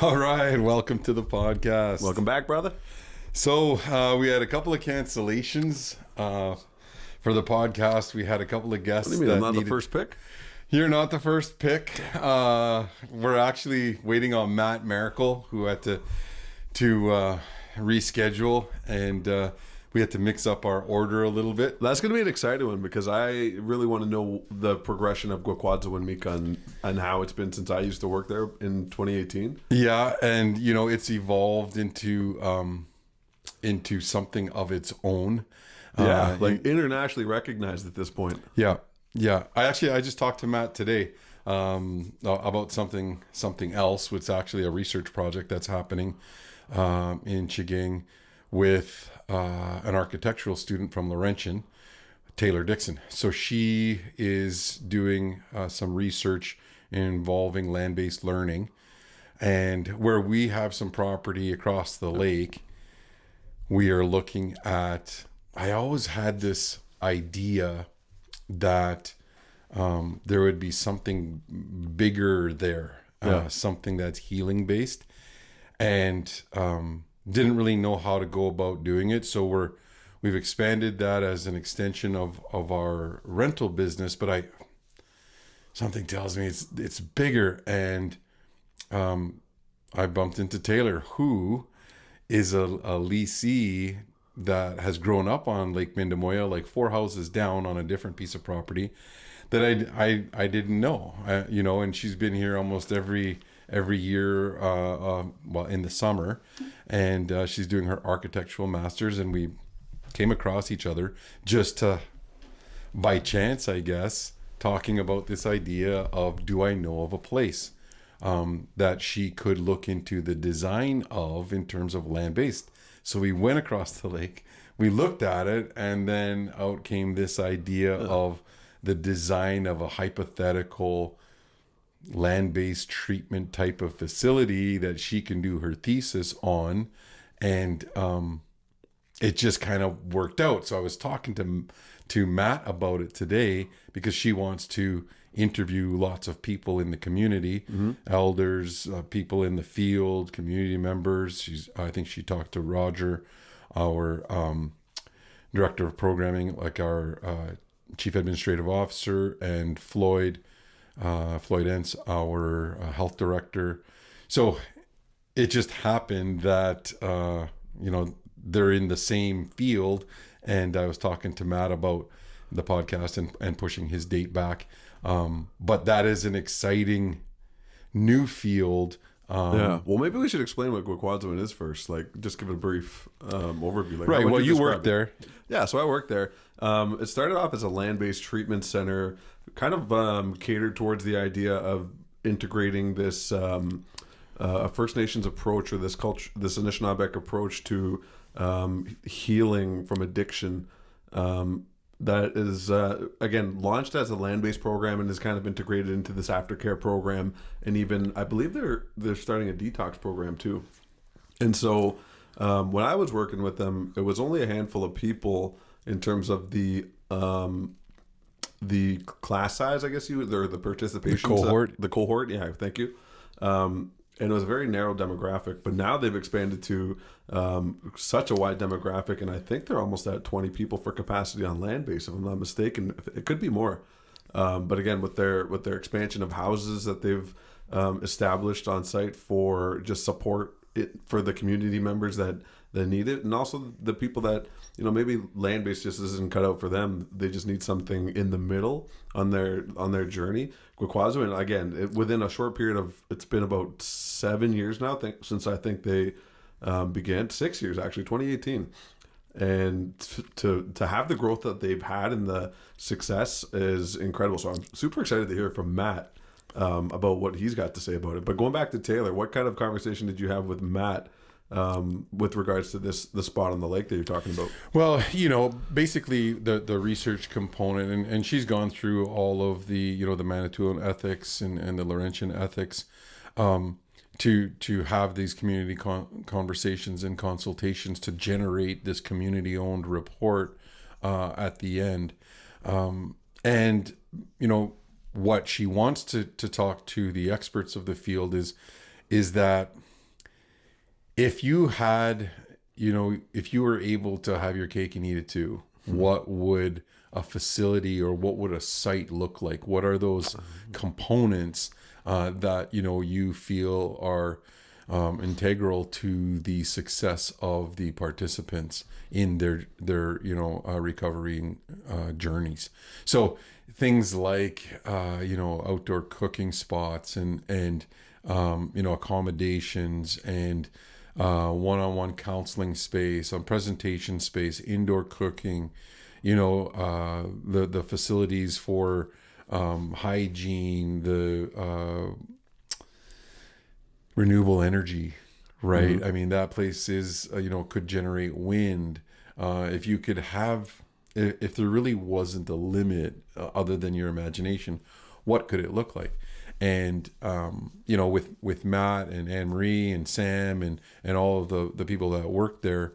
All right, welcome to the podcast. Welcome back, brother. So we had a couple of cancellations for the podcast. We had a couple of guests. What do you mean? I'm that not needed... the first pick? You're not the first pick. We're actually waiting on Matt Miracle, who had to reschedule, and we had to mix up our order a little bit. That's going to be an exciting one because I really want to know the progression of Gwaquadzawinmika and how it's been since I used to work there in 2018. Yeah, and it's evolved into something of its own. Yeah, internationally recognized at this point. Yeah. I just talked to Matt today about something else. It's actually a research project that's happening in Chiging with an architectural student from Laurentian, Taylor Dixon. So she is doing some research involving land-based learning, and where we have some property across the lake, we are looking at. I always had this idea that there would be something bigger there, something that's healing based, and didn't really know how to go about doing it. So we've expanded that as an extension of our rental business, but something tells me it's bigger. And I bumped into Taylor, who is a leasee that has grown up on Lake Mindemoya, like 4 houses down on a different piece of property that I didn't know, and she's been here almost every year, in the summer, and she's doing her architectural masters, and we came across each other just by chance, I guess, talking about this idea of, do I know of a place that she could look into the design of in terms of land-based. So we went across the lake, we looked at it, and then out came this idea of the design of a hypothetical land-based treatment type of facility that she can do her thesis on. And it just kind of worked out. So I was talking to Matt about it today because she wants to interview lots of people in the community, elders, people in the field, community members. I think she talked to Roger, our director of programming, like our chief administrative officer, and Floyd Entz, our health director. So it just happened that they're in the same field, and I was talking to Matt about the podcast and pushing his date back. But that is an exciting new field. Well, maybe we should explain what Gwaquadzawin is first. Just give a brief overview. Right. Well, you worked there. Yeah, so I worked there. It started off as a land-based treatment center, kind of catered towards the idea of integrating this a First Nations approach, or this culture, this Anishinaabe approach to healing from addiction. That is, again, launched as a land-based program and is kind of integrated into this aftercare program. And even, I believe they're starting a detox program too. And so when I was working with them, it was only a handful of people in terms of the class size, I guess or the participation. The cohort, yeah, thank you. And it was a very narrow demographic, but now they've expanded to such a wide demographic, and I think they're almost at 20 people for capacity on land base, if I'm not mistaken. It could be more, but again, with their expansion of houses that they've established on site for just support for the community members that need it, and also the people that maybe land based just isn't cut out for them. They just need something in the middle on their journey. Gwaquadzawin, again, within a short period of, it's been about 7 years now, since I think they began. 6 years actually, 2018. And to have the growth that they've had and the success is incredible. So I'm super excited to hear from Matt about what he's got to say about it. But going back to Taylor, what kind of conversation did you have with Matt with regards to the spot on the lake that you're talking about? Well, basically the research component, and she's gone through all of the, the Manitoulin ethics and the Laurentian ethics, to have these community conversations and consultations to generate this community-owned report at the end. And, what she wants to talk to the experts of the field is that if you had, if you were able to have your cake and eat it too, what would a facility or what would a site look like? What are those components that, you feel are integral to the success of the participants in their recovery journeys? So things like, outdoor cooking spots and accommodations and one-on-one counseling space, presentation space, indoor cooking, the facilities for hygiene, the renewable energy, right? Mm-hmm. I mean, that place is, could generate wind. If you could have, if there really wasn't a limit other than your imagination, what could it look like? And, with Matt and Anne Marie and Sam and all of the people that work there,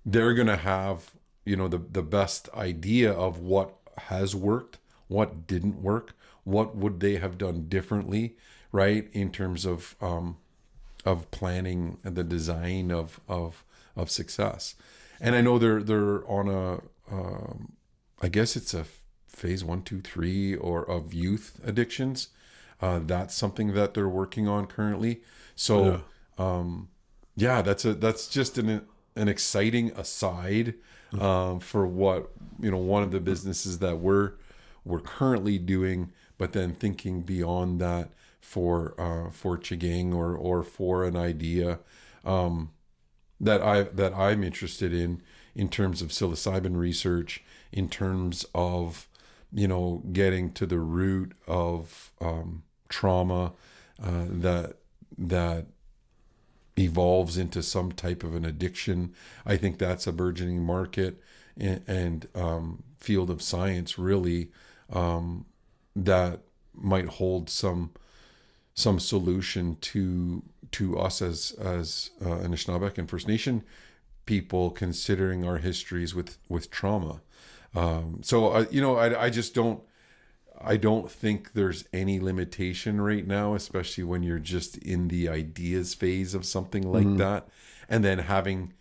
they're going to have, the best idea of what has worked, what didn't work, what would they have done differently, right? In terms of planning and the design of success. And I know they're on I guess it's a phase 1, 2, 3 or of youth addictions. That's something that they're working on currently. So, that's just an exciting aside for what, one of the businesses that we're currently doing, but then thinking beyond that for Chigang or for an idea that I'm interested in terms of psilocybin research, in terms of getting to the root of trauma that evolves into some type of an addiction. I think that's a burgeoning market and field of science really that might hold some solution to us as Anishinaabe and First Nation people, considering our histories with trauma. I don't think there's any limitation right now, especially when you're just in the ideas phase of something like that. And then having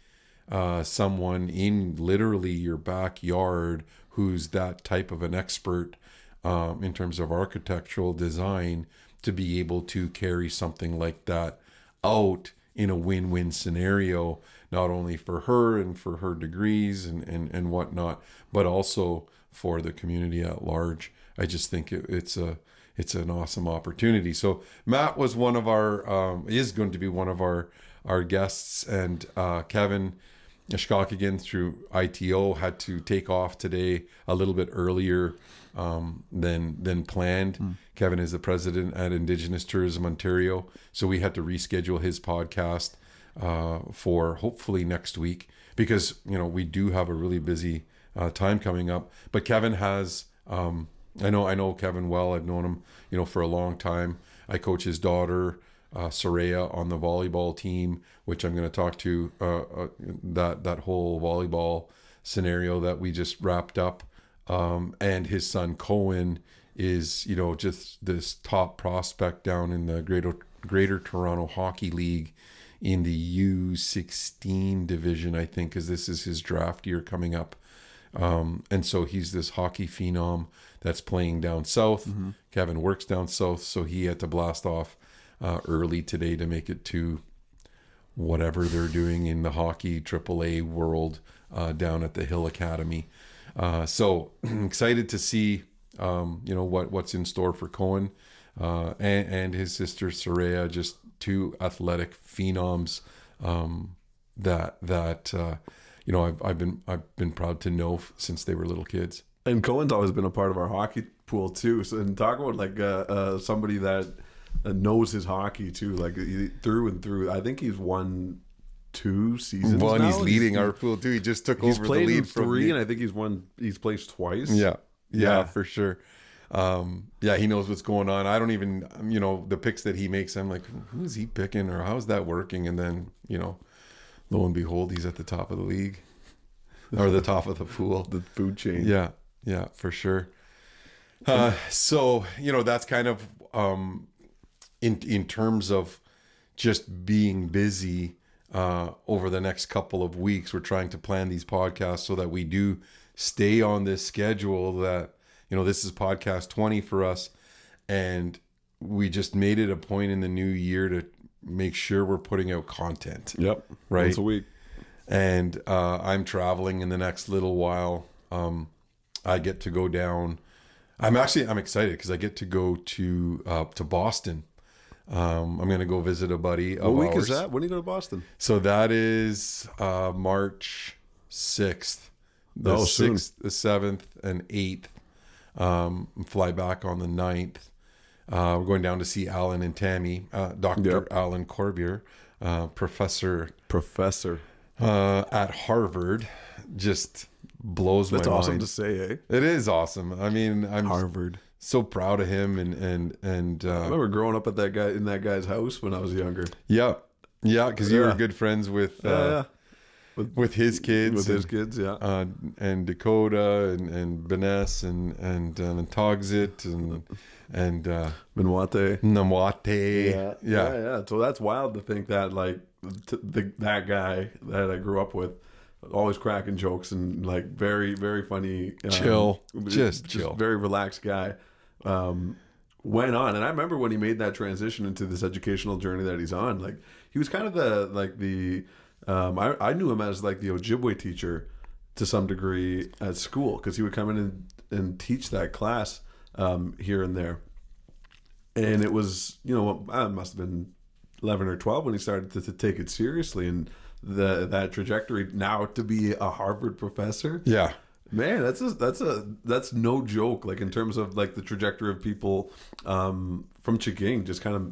someone in literally your backyard who's that type of an expert in terms of architectural design to be able to carry something like that out in a win-win scenario, not only for her and for her degrees and whatnot, but also for the community at large. I just think it's an awesome opportunity. So Matt was is going to be one of our guests, and Kevin Ishkok through ITO had to take off today a little bit earlier than planned. Kevin is the president at Indigenous Tourism Ontario, so we had to reschedule his podcast for hopefully next week, because we do have a really busy time coming up. But Kevin has I know Kevin well. I've known him for a long time. I coach his daughter Soraya on the volleyball team, which I'm going to talk to that whole volleyball scenario that we just wrapped up. And his son Cohen is just this top prospect down in the Greater Toronto Hockey League in the U16 division, I think, because this is his draft year coming up. And so he's this hockey phenom that's playing down south. Kevin works down south, so he had to blast off early today to make it to whatever they're doing in the hockey AAA world down at the Hill Academy. So excited to see what's in store for Cohen and his sister Soraya, just two athletic phenoms that I've been proud to know since they were little kids. And Cohen's always been a part of our hockey pool too. So, and talk about like somebody that knows his hockey too, like through and through. I think he's won 2 seasons. Well, and he's leading our pool too. He just took over the lead from 3, and I think he's placed twice. Yeah, for sure. He knows what's going on. I don't even, the picks that he makes, I'm like, who's he picking or how's that working? And then, lo and behold, he's at the top of the league or the top of the pool. The food chain. Yeah, for sure. So, that's kind of, in terms of just being busy over the next couple of weeks. We're trying to plan these podcasts so that we do stay on this schedule that, this is podcast 20 for us. And we just made it a point in the new year to make sure we're putting out content. Yep. Right. Once a week. And I'm traveling in the next little while. I get to go down. I'm excited because I get to go to Boston. I'm going to go visit a buddy of What week ours. is that? When do you go to Boston? So that is March 6th. The 6th, the 7th, and 8th. Fly back on the 9th. We're going down to see Alan and Tammy, Dr. Alan Corbiere, professor at Harvard. Just blows my mind. That's awesome to say, eh? It is awesome. I mean, I'm Harvard. So proud of him, and I remember growing up at that guy's house when I was younger. Yeah, because you were good friends with his kids, and Dakota and Vanessa and Togsit and Namwate. Yeah. So that's wild to think that that guy that I grew up with, always cracking jokes and very, very funny, chill, very relaxed guy. Went on, and I remember when he made that transition into this educational journey that he's on. He was kind of I knew him as the Ojibwe teacher to some degree at school, because he would come in and teach that class here and there. And it was, I must have been 11 or 12 when he started to take it seriously, and that trajectory now to be a Harvard professor. Yeah. Man, that's no joke. In terms of the trajectory of people from Chaging, just kind of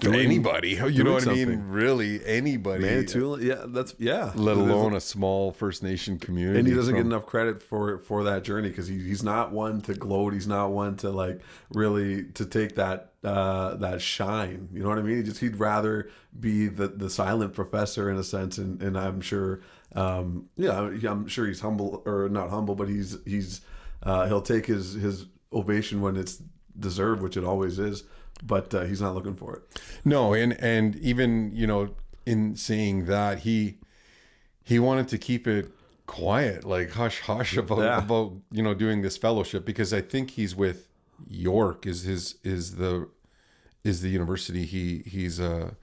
anybody, you know what I mean? Really, anybody. Manitoulin, Let alone a small First Nation community. And he doesn't get enough credit for that journey, because he's not one to gloat. He's not one to really to take that shine. You know what I mean? He'd rather be the silent professor in a sense, and I'm sure. I'm sure he's humble, or not humble, but he's he'll take his ovation when it's deserved, which it always is. But he's not looking for it. No, and even in saying that, he wanted to keep it quiet, hush hush about doing this fellowship, because I think he's with York is the university he's a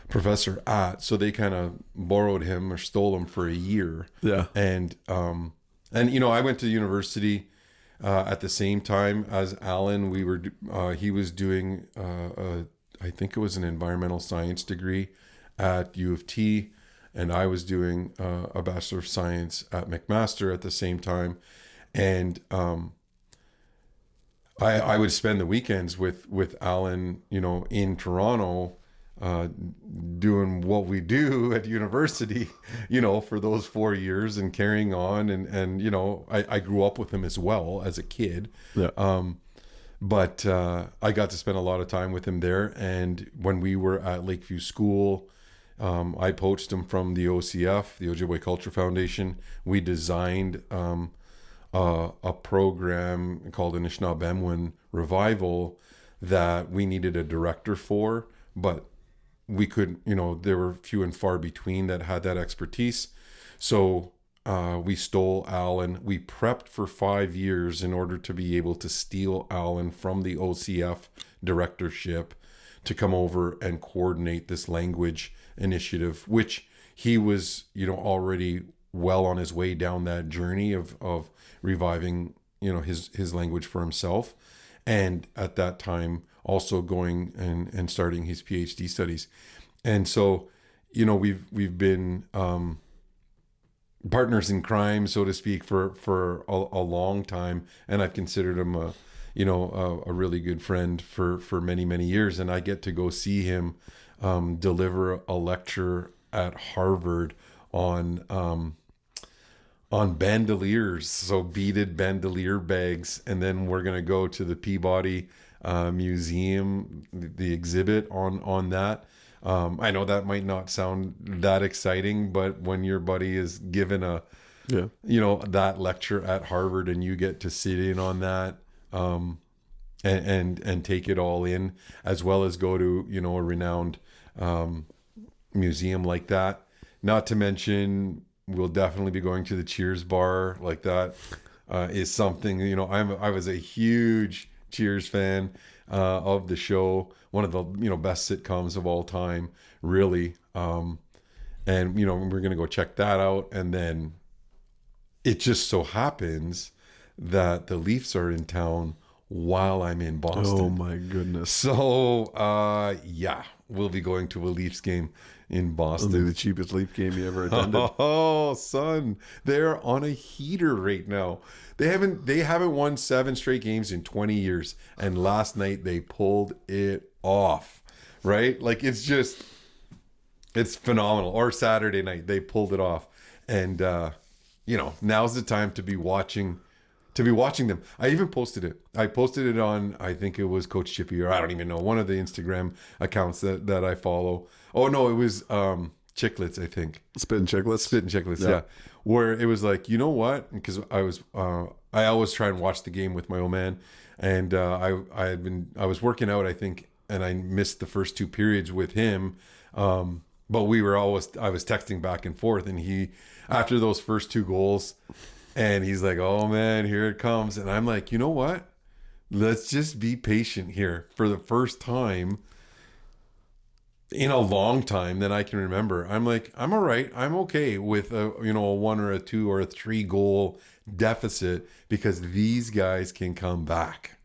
professor at, so they kind of borrowed him or stole him for a year. Yeah, and I went to university. At the same time as Alan, he was doing I think it was an environmental science degree at U of T, and I was doing a Bachelor of Science at McMaster at the same time, and I would spend the weekends with Alan, in Toronto, doing what we do at university, for those 4 years, and carrying on. And I grew up with him as well as a kid. Yeah. But I got to spend a lot of time with him there. And when we were at Lakeview School, I poached him from the OCF, the Ojibwe Culture Foundation. We designed a program called Anishinaabemowin Revival that we needed a director for, but we could, there were few and far between that had that expertise. So we stole Alan. We prepped for 5 years in order to be able to steal Alan from the OCF directorship to come over and coordinate this language initiative, which he was, already well on his way down that journey of reviving, his language for himself. And at that time, also going and starting his PhD studies. And so, we've been partners in crime, so to speak, for a long time. And I've considered him a really good friend for many, many years. And I get to go see him deliver a lecture at Harvard on bandoliers, so beaded bandolier bags. And then we're going to go to the Peabody museum, the exhibit on that. I know that might not sound that exciting, but when your buddy is given that lecture at Harvard, and you get to sit in on that, and take it all in, as well as go to, a renowned museum like that. Not to mention, we'll definitely be going to the Cheers bar. Like that is something, you know, I was a huge Cheers fan of the show. One of the, you know, best sitcoms of all time, really. And, you know, we're going to go check that out. And then it just so happens that the Leafs are in town while I'm in Boston. Oh my goodness. So, yeah, we'll be going to a Leafs game in Boston. It'll be the cheapest Leaf game you ever attended. Oh, son, they're on a heater right now. They haven't won 7 straight games in 20 years, and last night they pulled it off. Right? Like it's phenomenal. Or Saturday night they pulled it off, and you know, now's the time to be watching them. I even posted it. I posted it on, I think it was Coach Chippy, or I don't even know, one of the Instagram accounts that I follow. Oh no, it was Chicklets, I think. Spittin' Chicklets, yeah. Where it was like, you know what? Because I always try and watch the game with my old man, and I was working out, I think, and I missed the first 2 periods with him. But I was texting back and forth, and he, after those first 2 goals, and he's like, oh man, here it comes. And I'm like, you know what? Let's just be patient here. For the first time in a long time that I can remember, I'm like, I'm all right. I'm okay with a 1 or a 2 or a 3 goal deficit, because these guys can come back,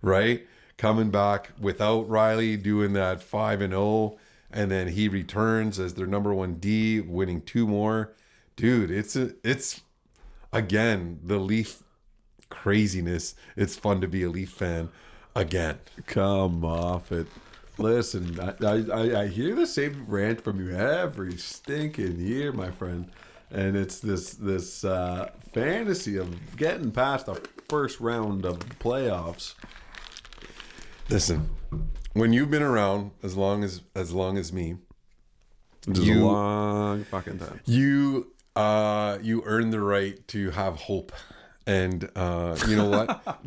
right? Coming back without Riley doing that 5-0, and then he returns as their number 1 D, winning 2 more. Dude, it's again, the Leaf craziness. It's fun to be a Leaf fan again. Come off it. Listen, I hear the same rant from you every stinking year, my friend. And it's this fantasy of getting past the first round of playoffs. Listen, when you've been around as long as me, it's a long fucking time. You earn the right to have hope, and you know what?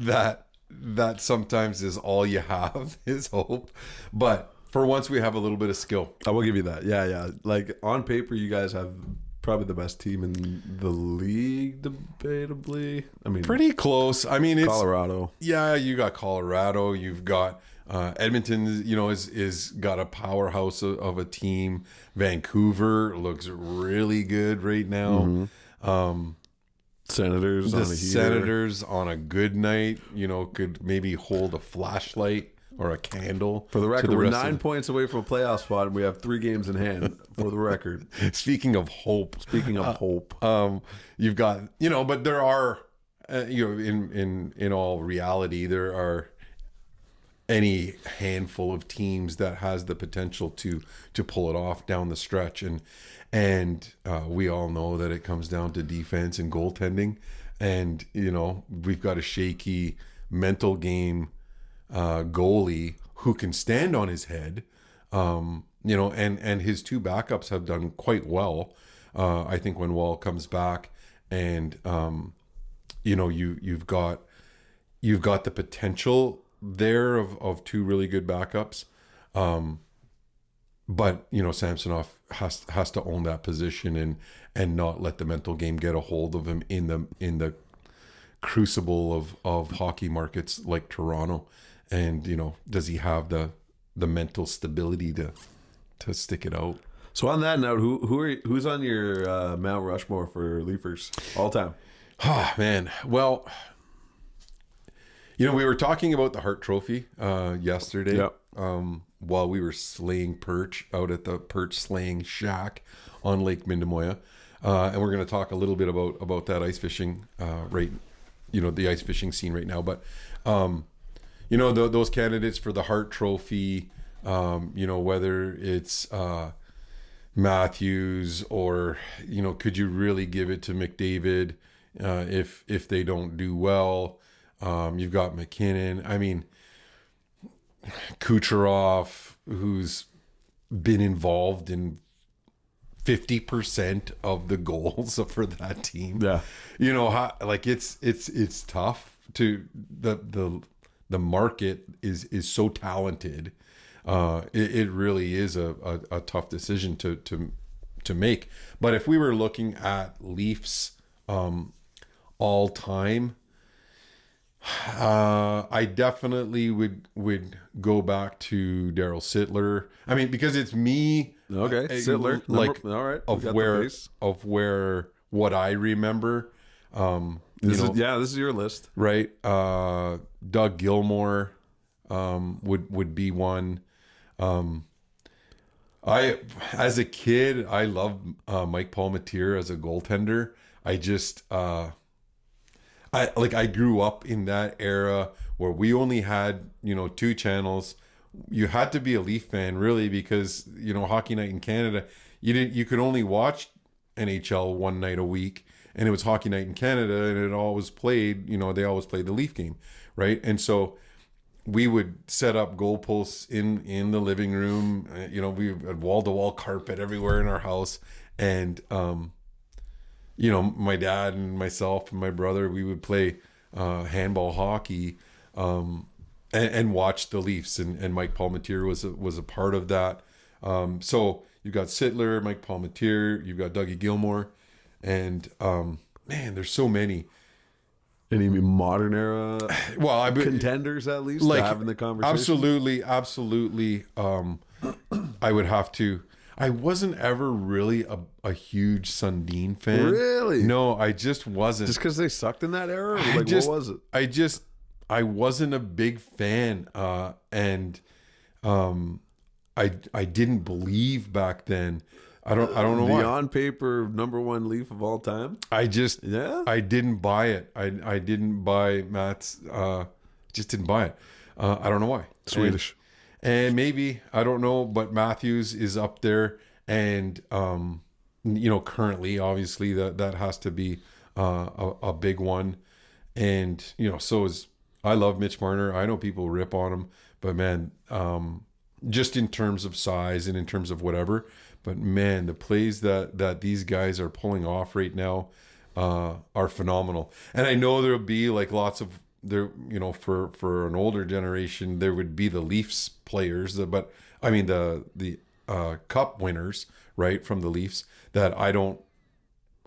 that sometimes is all you have is hope. But for once, we have a little bit of skill. I will give you that. Yeah. Like on paper, you guys have probably the best team in the league, debatably. I mean, pretty close. I mean, it's Colorado. Yeah, you got Colorado. You've got Edmonton. You know, is got a powerhouse of a team. Vancouver looks really good right now. Mm-hmm. Senators on a good night, you know, could maybe hold a flashlight or a candle. For the record, we're 9 points away from a playoff spot, and we have 3 games in hand. For the record, Speaking of hope, you've got, you know, but there are, you know, in all reality, there are any handful of teams that has the potential to pull it off down the stretch, and we all know that it comes down to defense and goaltending, and you know, we've got a shaky mental game goalie who can stand on his head, you know, and his 2 backups have done quite well. I think when Wall comes back, and you know, you've got the potential there of 2 really good backups, but you know, Samsonov has to own that position and not let the mental game get a hold of him in the crucible of hockey markets like Toronto. And you know, does he have the mental stability to stick it out? So on that note, who's on your Mount Rushmore for Leafers all time? Oh man, well, you know, we were talking about the Hart Trophy yesterday. Yep. While we were slaying perch out at the perch slaying shack on Lake Mindemoya, and we're going to talk a little bit about that ice fishing the ice fishing scene right now. But you know, those candidates for the Hart Trophy, you know, whether it's Matthews or, you know, could you really give it to McDavid if they don't do well? You've got McKinnon. I mean, Kucherov, who's been involved in 50% of the goals for that team. Yeah, you know, like it's tough to the market is so talented, It really is a tough decision to make. But if we were looking at Leafs all time, I definitely would go back to Daryl Sittler. I mean, because it's me. Okay, Sittler. Like, all right, of where what I remember. This is your list, right? Doug Gilmour would be one. As a kid, I loved Mike Palmateer as a goaltender. I grew up in that era where we only had, 2 channels. You had to be a Leaf fan really, because, Hockey Night in Canada, you could only watch NHL one night a week, and it was Hockey Night in Canada, and it always played, they always played the Leaf game, right? And so we would set up goalposts in the living room. We had wall-to-wall carpet everywhere in our house, and my dad and myself and my brother, we would play handball hockey and watch the Leafs, and Mike Palmateer was a part of that. So you've got Sittler, Mike Palmateer, you've got Dougie Gilmour, and man, there's so many. Any modern era contenders, at least, like, to have in the conversation? Absolutely. I would have to. I wasn't ever really a huge Sundin fan. Really? No, I just wasn't. Just because they sucked in that era? What was it? I wasn't a big fan. And I didn't believe back then. I don't know why. The on paper #1 Leaf of all time? I didn't buy it. I didn't buy Matt's, just didn't buy it. I don't know why. Swedish. And maybe, I don't know, but Matthews is up there, and currently, obviously, that has to be a big one. And so is, I love Mitch Marner. I know people rip on him, but man, just in terms of size and in terms of whatever, but man, the plays that these guys are pulling off right now are phenomenal. And I know there'll be like lots of there, for an older generation, there would be the Leafs players, but I mean the cup winners, right, from the Leafs, that I don't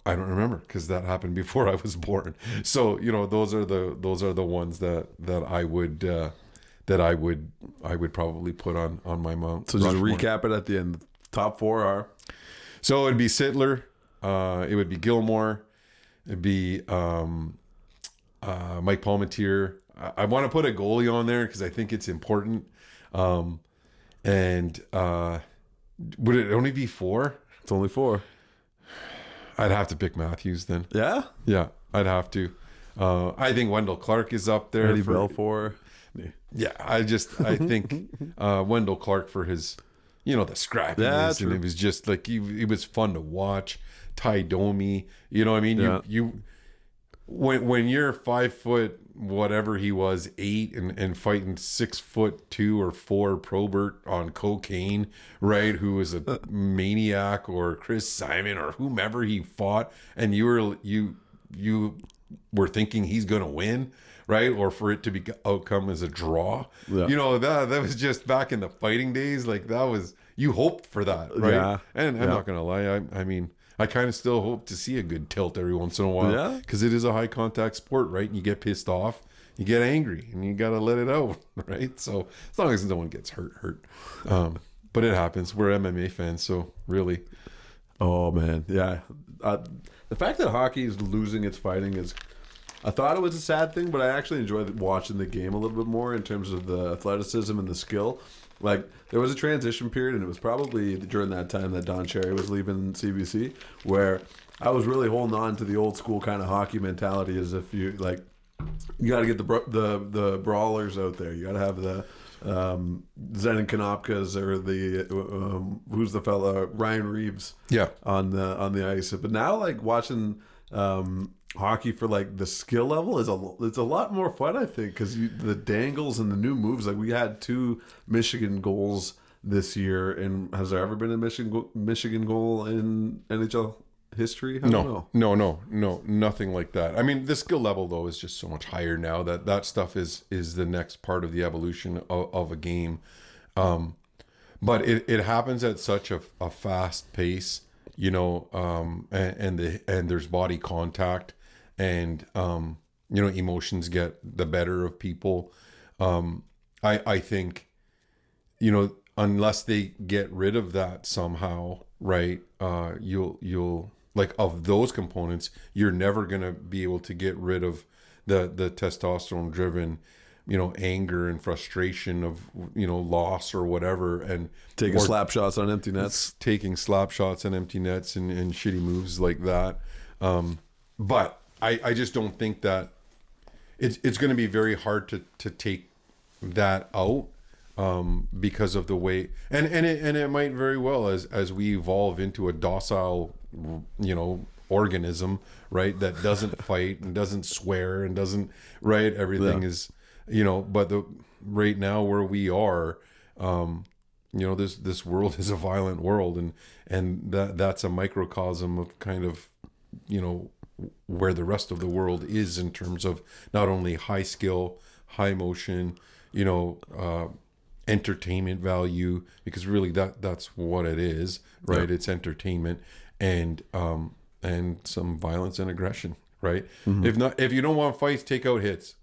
remember, because that happened before I was born. So those are the ones that I would probably put on my mount. So just recap it at the end. Top 4 are? So it'd be Sittler, it would be Gilmour, it'd be Mike Palmateer. I want to put a goalie on there because I think it's important. And would it only be 4? It's only 4. I'd have to pick Matthews then. Yeah? Yeah, I'd have to. I think Wendell Clark is up there. Eddie Belfour. Yeah, I think Wendell Clark for his, the scrappiness, and it was just like he was fun to watch. Ty Domi, I mean, yeah. you when you're 5 foot whatever he was, 8, and fighting 6'2" or 4" Probert on cocaine, right? Who was a maniac, or Chris Simon, or whomever he fought, and you were thinking he's gonna win, right? Or for it to be outcome as a draw. Yeah. That was just back in the fighting days. Like, that was, you hoped for that, right? Yeah. And I'm not gonna lie, I mean, I kind of still hope to see a good tilt every once in a while, because it is a high contact sport, right? And you get pissed off, you get angry, and you got to let it out, right? So as long as no one gets hurt. But it happens. We're MMA fans, so really. Oh man, yeah. The fact that hockey is losing its fighting is, I thought it was a sad thing, but I actually enjoyed watching the game a little bit more in terms of the athleticism and the skill. Like, there was a transition period, and it was probably during that time that Don Cherry was leaving CBC, where I was really holding on to the old school kind of hockey mentality, as if you got to get the brawlers out there. You got to have the Zenon Konopkas, or the who's the fella, Ryan Reeves, on the ice. But now, like, watching hockey for like the skill level it's a lot more fun, I think, because the dangles and the new moves. Like, we had 2 Michigan goals this year, and has there ever been a Michigan goal in NHL history? I don't know. No, nothing like that. I mean, the skill level though is just so much higher now that stuff is the next part of the evolution of a game. but it happens at such a fast pace, you know, and there's body contact, and you know, emotions get the better of people. I think, you know, unless they get rid of that somehow, right? You'll like, of those components, you're never gonna be able to get rid of the testosterone driven, you know, anger and frustration of, you know, loss or whatever, and taking slap shots on empty nets, taking slap shots on empty nets and shitty moves like that. But I just don't think that it's going to be very hard to take that out, because of the way, and it might very well, as we evolve into a docile, you know, organism, right, that doesn't fight and doesn't swear and doesn't, right, everything is, you know, but right now where we are, you know, this world is a violent world, and that's a microcosm of kind of, you know, where the rest of the world is in terms of not only high skill, high motion, you know, entertainment value, because really that's what it is, right? Yeah. It's entertainment, and some violence and aggression, right? Mm-hmm. If you don't want fights, take out hits,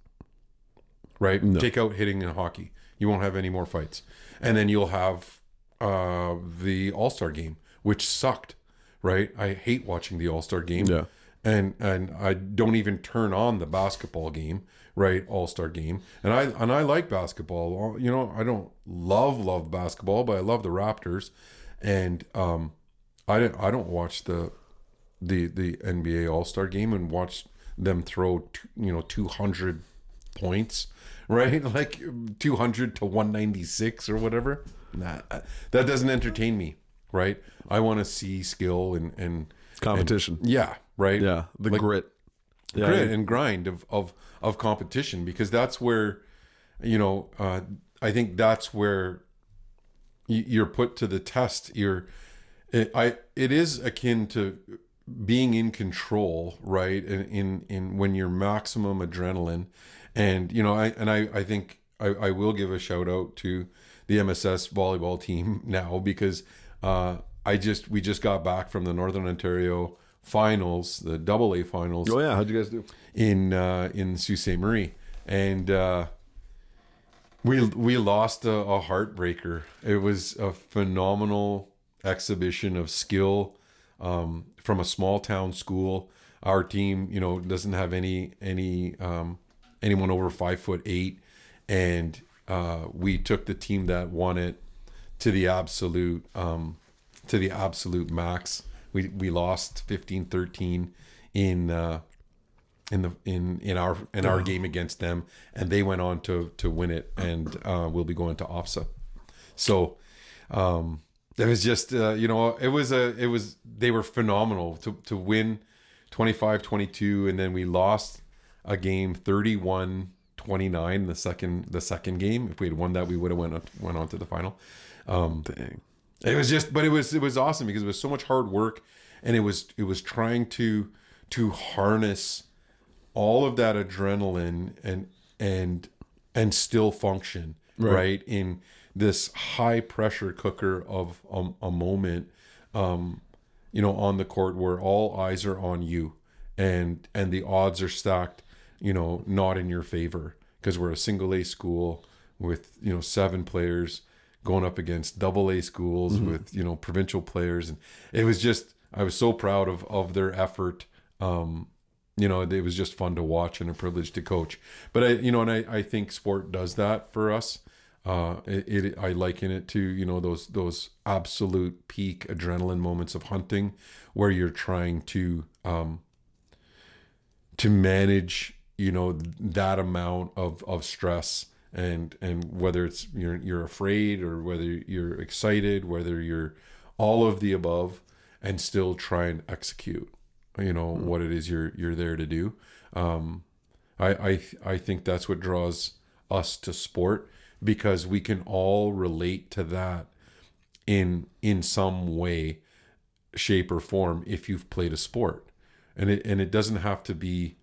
right? No. Take out hitting in hockey. You won't have any more fights, and then you'll have the All-Star game, which sucked, right? I hate watching the All-Star game. Yeah. And I don't even turn on the basketball game, right? All-Star game. And I like basketball. You know, I don't love basketball, but I love the Raptors. And I don't watch the NBA All-Star game and watch them throw 200 points, right? Like 200 to 196 or whatever. Nah, that doesn't entertain me, right? I want to see skill and competition. Yeah. Right. Yeah. The grit and grind of competition, because that's where, you know, I think that's where you're put to the test. It is akin to being in control, right? In when you're maximum adrenaline, and, you know, I think I will give a shout out to the MSS volleyball team now, because we just got back from the Northern Ontario finals, the AA finals. Oh yeah, how'd you guys do? In Sault Ste. Marie, and we lost a heartbreaker. It was a phenomenal exhibition of skill, from a small town school. Our team, you know, doesn't have anyone over 5'8", and we took the team that won it to the absolute max. We lost 15-13 in our game against them, and they went on to win it, and we'll be going to OFSA. So it was just you know, it was they were phenomenal to win 25-22, and then we lost a game 31-29 the second game. If we had won that, we would have went on to the final. Dang. It was just, but it was awesome, because it was so much hard work, and it was trying to harness all of that adrenaline and still function, right, in this high pressure cooker of a moment, you know, on the court where all eyes are on you, and the odds are stacked, you know, not in your favor, because we're a single A school with, you know, 7 players going up against AA schools, mm-hmm. with, you know, provincial players. And it was just, I was so proud of their effort. You know, it was just fun to watch and a privilege to coach. But I think sport does that for us. I liken it to, you know, those absolute peak adrenaline moments of hunting, where you're trying to manage, you know, that amount of stress, and whether it's you're afraid, or whether you're excited, whether you're all of the above, and still try and execute, you know, what it is you're there to do. I think that's what draws us to sport, because we can all relate to that in some way, shape, or form, if you've played a sport. And it doesn't have to be,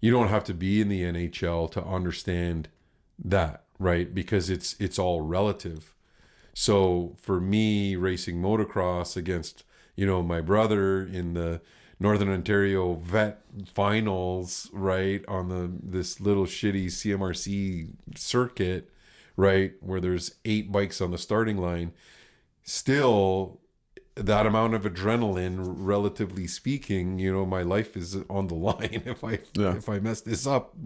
you don't have to be in the NHL to understand that, right? Because it's all relative. So for me, racing motocross against, my brother in the Northern Ontario vet finals, right, on this little shitty CMRC circuit, right, where there's 8 bikes on the starting line, still that amount of adrenaline, relatively speaking, my life is on the line if I mess this up,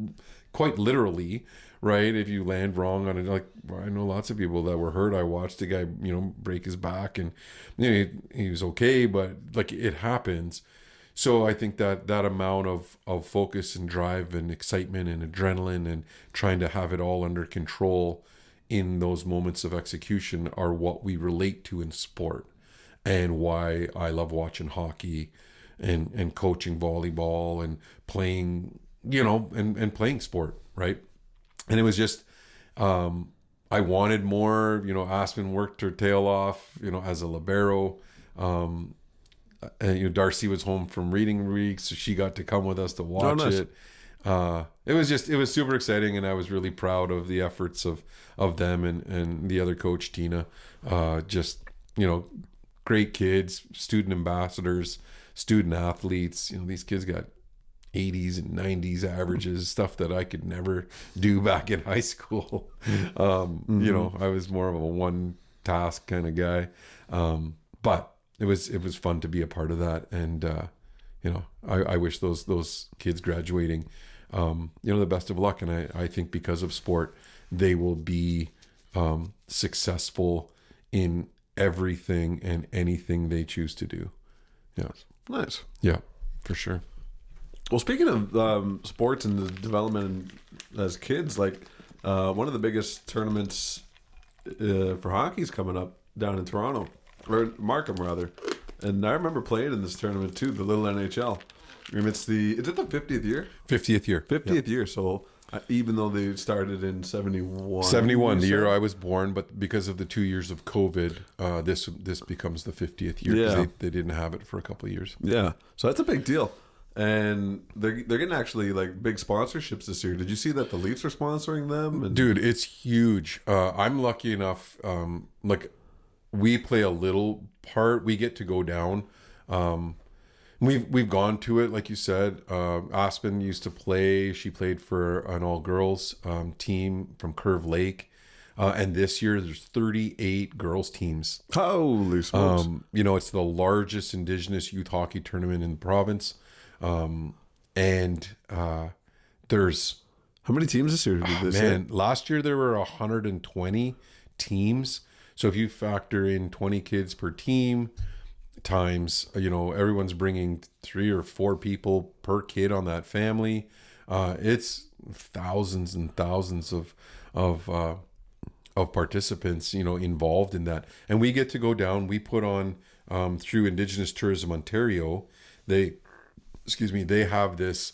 quite literally, right? If you land wrong on it, like I know lots of people that were hurt. I watched a guy, break his back, and he was okay, but like it happens. So I think that amount of focus and drive and excitement and adrenaline and trying to have it all under control in those moments of execution are what we relate to in sport, and why I love watching hockey and coaching volleyball and playing, and playing sport, right? And it was just, I wanted more. Aspen worked her tail off, as a libero. And Darcy was home from reading week, so she got to come with us to watch it. It was super exciting, and I was really proud of the efforts of them and the other coach, Tina. Just, great kids, student ambassadors, student athletes. These kids got 80s and 90s averages, stuff that I could never do back in high school. I was more of a one task kind of guy. But it was fun to be a part of that. And, I wish those kids graduating, the best of luck. And I think because of sport, they will be successful in everything and anything they choose to do. Yeah. Nice. Yeah, for sure. Well, speaking of sports and the development as kids, like one of the biggest tournaments for hockey is coming up down in Toronto, or Markham rather. And I remember playing in this tournament too, the little NHL. I mean, is it the 50th year? 50th year. 50th year. So even though they started in 71. 71, the year I was born, but because of the 2 years of COVID, this becomes the 50th year, because they didn't have it for a couple of years. Yeah. So that's a big deal. And they're getting actually like big sponsorships this year. Did you see that the Leafs are sponsoring them? And... Dude, it's huge. I'm lucky enough, like we play a little part. We get to go down. We've gone to it, like you said. Aspen used to play. She played for an all-girls team from Curve Lake. And this year there's 38 girls teams. Holy smokes. It's the largest Indigenous youth hockey tournament in the province. There's how many teams this year? Last year there were 120 teams. So if you factor in 20 kids per team times, everyone's bringing 3 or 4 people per kid on that family. It's thousands and thousands of participants, involved in that. And we get to go down. We put on, through Indigenous Tourism Ontario, they have this,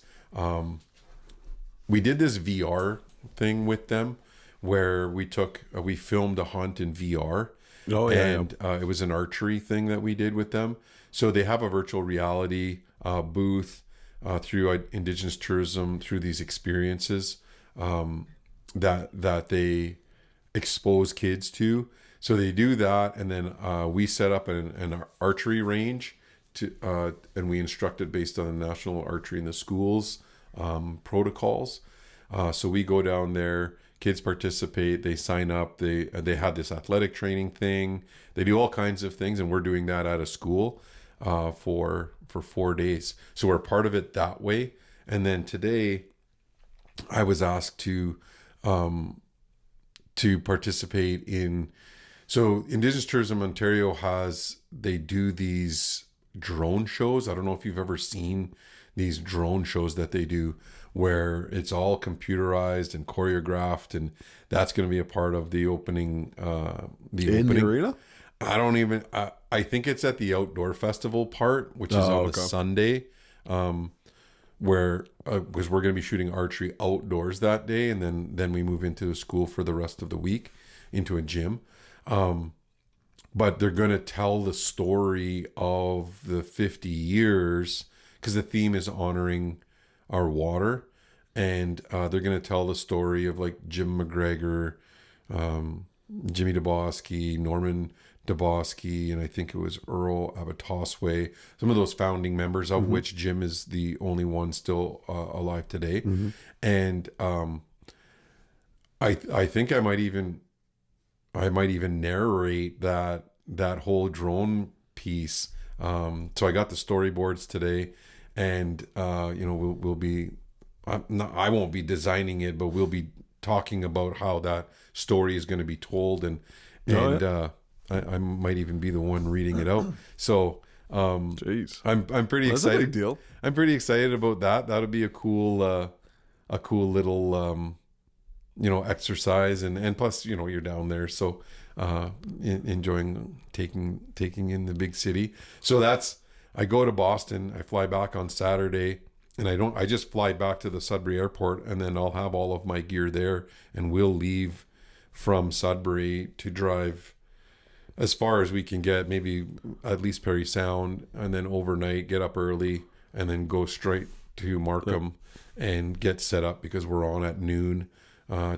we did this VR thing with them where we filmed a hunt in VR. Oh, yeah. And it was an archery thing that we did with them. So they have a virtual reality booth through Indigenous tourism, through these experiences that they expose kids to. So they do that, and then we set up an archery range and we instructed based on the National Archery in the Schools protocols. So we go down there, kids participate, they sign up, they have this athletic training thing, they do all kinds of things, and we're doing that at a school for 4 days. So we're part of it that way. And then today I was asked to participate in, so Indigenous Tourism Ontario they do these drone shows. I don't know if you've ever seen these drone shows that they do, where it's all computerized and choreographed, and that's going to be a part of the opening. The arena? I think it's at the outdoor festival part, which is on a Sunday, where because we're going to be shooting archery outdoors that day, and then we move into a school for the rest of the week, into a gym. But they're going to tell the story of the 50 years, because the theme is honoring our water. And they're going to tell the story of like Jim McGregor, Jimmy Debassige, Norman Debassige, and I think it was Earl Abatosway, some of those founding members, of which Jim is the only one still alive today. And I think I might even narrate that whole drone piece. So I got the storyboards today, and we'll be, I won't be designing it, but we'll be talking about how that story is going to be told, and I might even be the one reading it out. So Jeez. I'm pretty That's excited. a big deal. I'm pretty excited about that. That'll be a cool little exercise, and plus you're down there, so enjoying taking in the big city. So I go to Boston, I fly back on Saturday, and I just fly back to the Sudbury airport, and then I'll have all of my gear there, and we'll leave from Sudbury to drive as far as we can get, maybe at least Parry Sound, and then overnight, get up early, and then go straight to Markham and get set up, because we're on at noon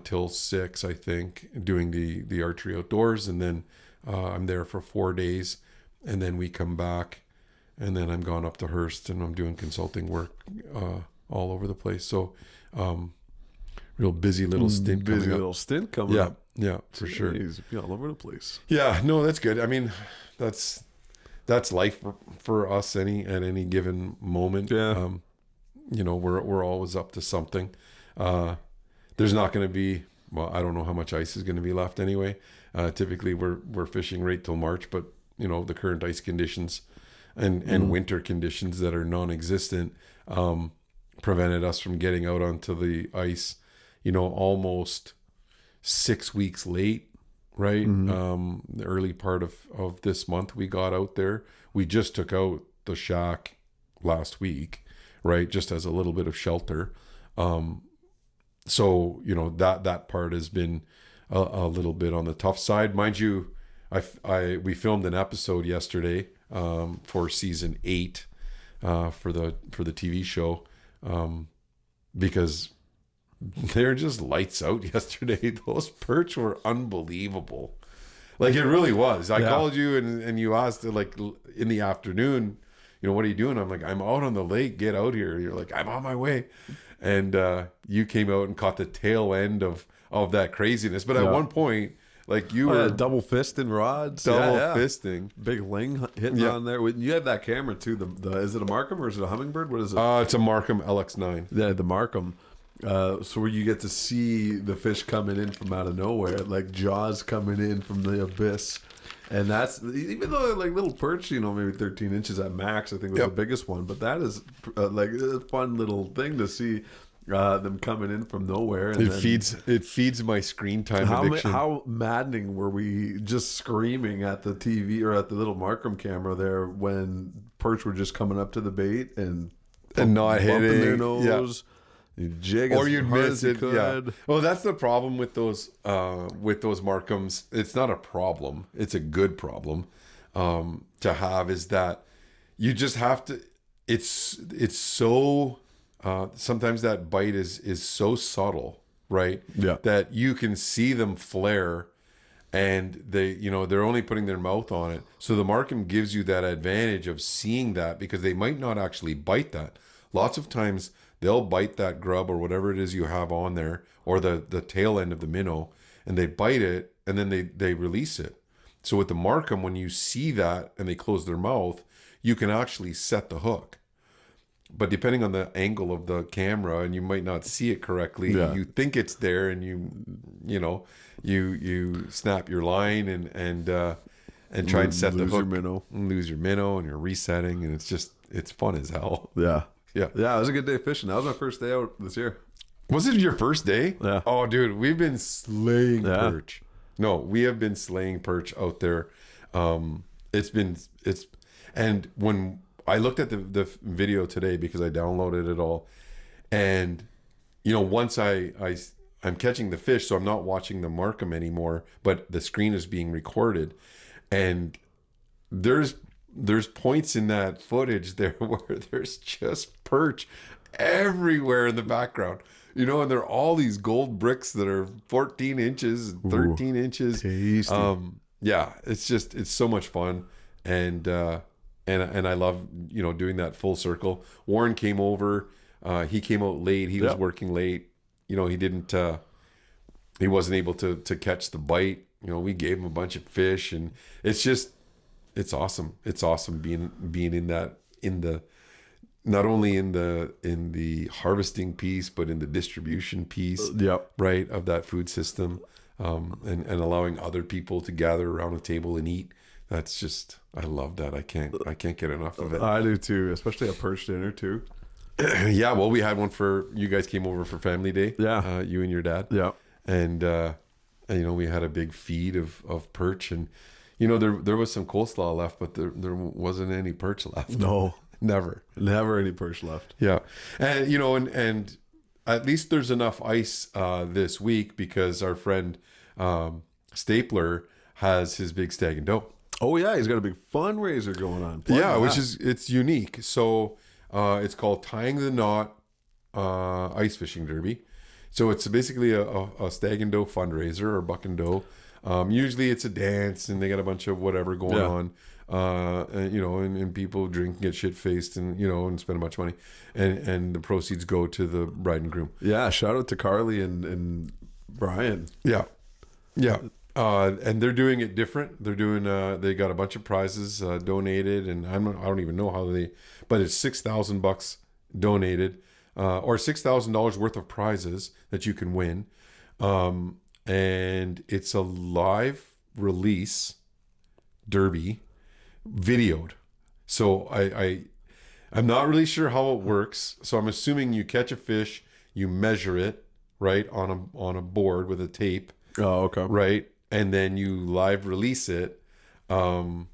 till 6, I think, doing the archery outdoors, and then I'm there for 4 days, and then we come back, and then I'm gone up to Hearst, and I'm doing consulting work all over the place. So real busy little stint coming up. Yeah, for sure. Be all over the place. Yeah, no, that's good. I mean, that's life for us at any given moment. Yeah. We're always up to something. There's not going to be, well, I don't know how much ice is going to be left anyway. Typically we're fishing right till March, but the current ice conditions and winter conditions that are non-existent prevented us from getting out onto the ice, almost 6 weeks late, right? The early part of this month we got out there. We just took out the shack last week, right? Just as a little bit of shelter. So, that part has been a little bit on the tough side. Mind you, we filmed an episode yesterday for season 8 for the TV show, because they're just lights out yesterday. Those perch were unbelievable. Like, it really was. I called you and you asked, like, in the afternoon, what are you doing? I'm like, I'm out on the lake. Get out here. You're like, I'm on my way. And you came out and caught the tail end of that craziness. But at one point, like, you were double fisting rods, fisting, big ling hitting on there. You have that camera too. The is it a Markham or is it a Hummingbird? What is it? It's a Markham LX9. Yeah, the Markham. So where you get to see the fish coming in from out of nowhere, like jaws coming in from the abyss. And that's, even though they're like little perch, maybe 13 inches at max, I think was the biggest one. But that is like a fun little thing to see them coming in from nowhere. And it feeds my screen time addiction. How maddening were we just screaming at the TV or at the little Markham camera there when perch were just coming up to the bait and not hitting their nose. Yeah. You jig or as you'd hard miss as you it. could. Yeah. Well, that's the problem with those Markhams. It's not a problem. It's a good problem to have, is that you just have to. It's so. Sometimes that bite is so subtle, right? Yeah. That you can see them flare, and they're only putting their mouth on it. So the Markham gives you that advantage of seeing that, because they might not actually bite that. Lots of times they'll bite that grub or whatever it is you have on there, or the tail end of the minnow, and they bite it, and then they release it. So with the Markham, when you see that and they close their mouth, you can actually set the hook. But depending on the angle of the camera, and you might not see it correctly, you think it's there, and you snap your line and try and set the hook, lose your minnow, and you're resetting, and it's fun as hell. Yeah. Yeah. Yeah, it was a good day fishing. That was my first day out this year. Was it your first day? Yeah. Oh, dude, we've been slaying perch. No, we have been slaying perch out there. And when I looked at the video today, because I downloaded it all, and once I'm catching the fish, so I'm not watching the Markham anymore, but the screen is being recorded, and there's points in that footage there where there's just perch everywhere in the background, you know, and they're all these gold bricks that are 14 inches, 13 inches. Tasty. Yeah, it's so much fun. And I love, you know, doing that full circle. Warren came over, he came out late. He was working late. You know, he wasn't able to catch the bite. You know, we gave him a bunch of fish, and it's awesome. It's awesome being not only in the harvesting piece, but in the distribution piece, right, of that food system, and allowing other people to gather around a table and eat. That's just, I love that. I can't get enough of it. I do too, especially a perch dinner too. Yeah, well, we had one for, you guys came over for family day. Yeah. You and your dad. Yeah. And you know, we had a big feed of perch, and you know, there was some coleslaw left, but there wasn't any perch left. No. Never any perch left. Yeah. And you know, and at least there's enough ice this week, because our friend Stapler has his big stag and doe. Oh yeah, he's got a big fundraiser going on. Which is, it's unique. So it's called Tying the Knot Ice Fishing Derby. So it's basically a stag and doe fundraiser, or buck and doe. Usually it's a dance, and they got a bunch of whatever going on. And, you know, and people drink and get shit faced, and, you know, and spend a bunch of money, and the proceeds go to the bride and groom. Yeah, shout out to Carly and Brian. Yeah. And they're doing it different. They're doing they got a bunch of prizes donated, and I don't even know how but it's $6,000 donated, or $6,000 worth of prizes that you can win, and it's a live release derby, videoed. So I'm not really sure how it works. So I'm assuming you catch a fish, you measure it, right, on a board with a tape. Oh, okay. Right, and then you live release it, and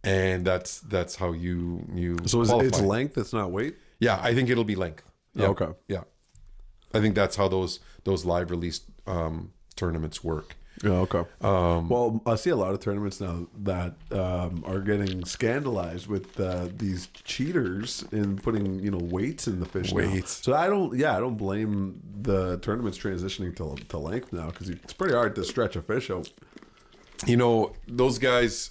that's how you. So it's length, it's not weight. Yeah, I think it'll be length. Yeah. Okay. Yeah, I think that's how those live release tournaments work. Yeah, okay. Well, I see a lot of tournaments now that are getting scandalized with these cheaters in putting, you know, weights in the fish. Weights. Now. So I don't blame the tournaments transitioning to length now, because it's pretty hard to stretch a fish out. You know, those guys,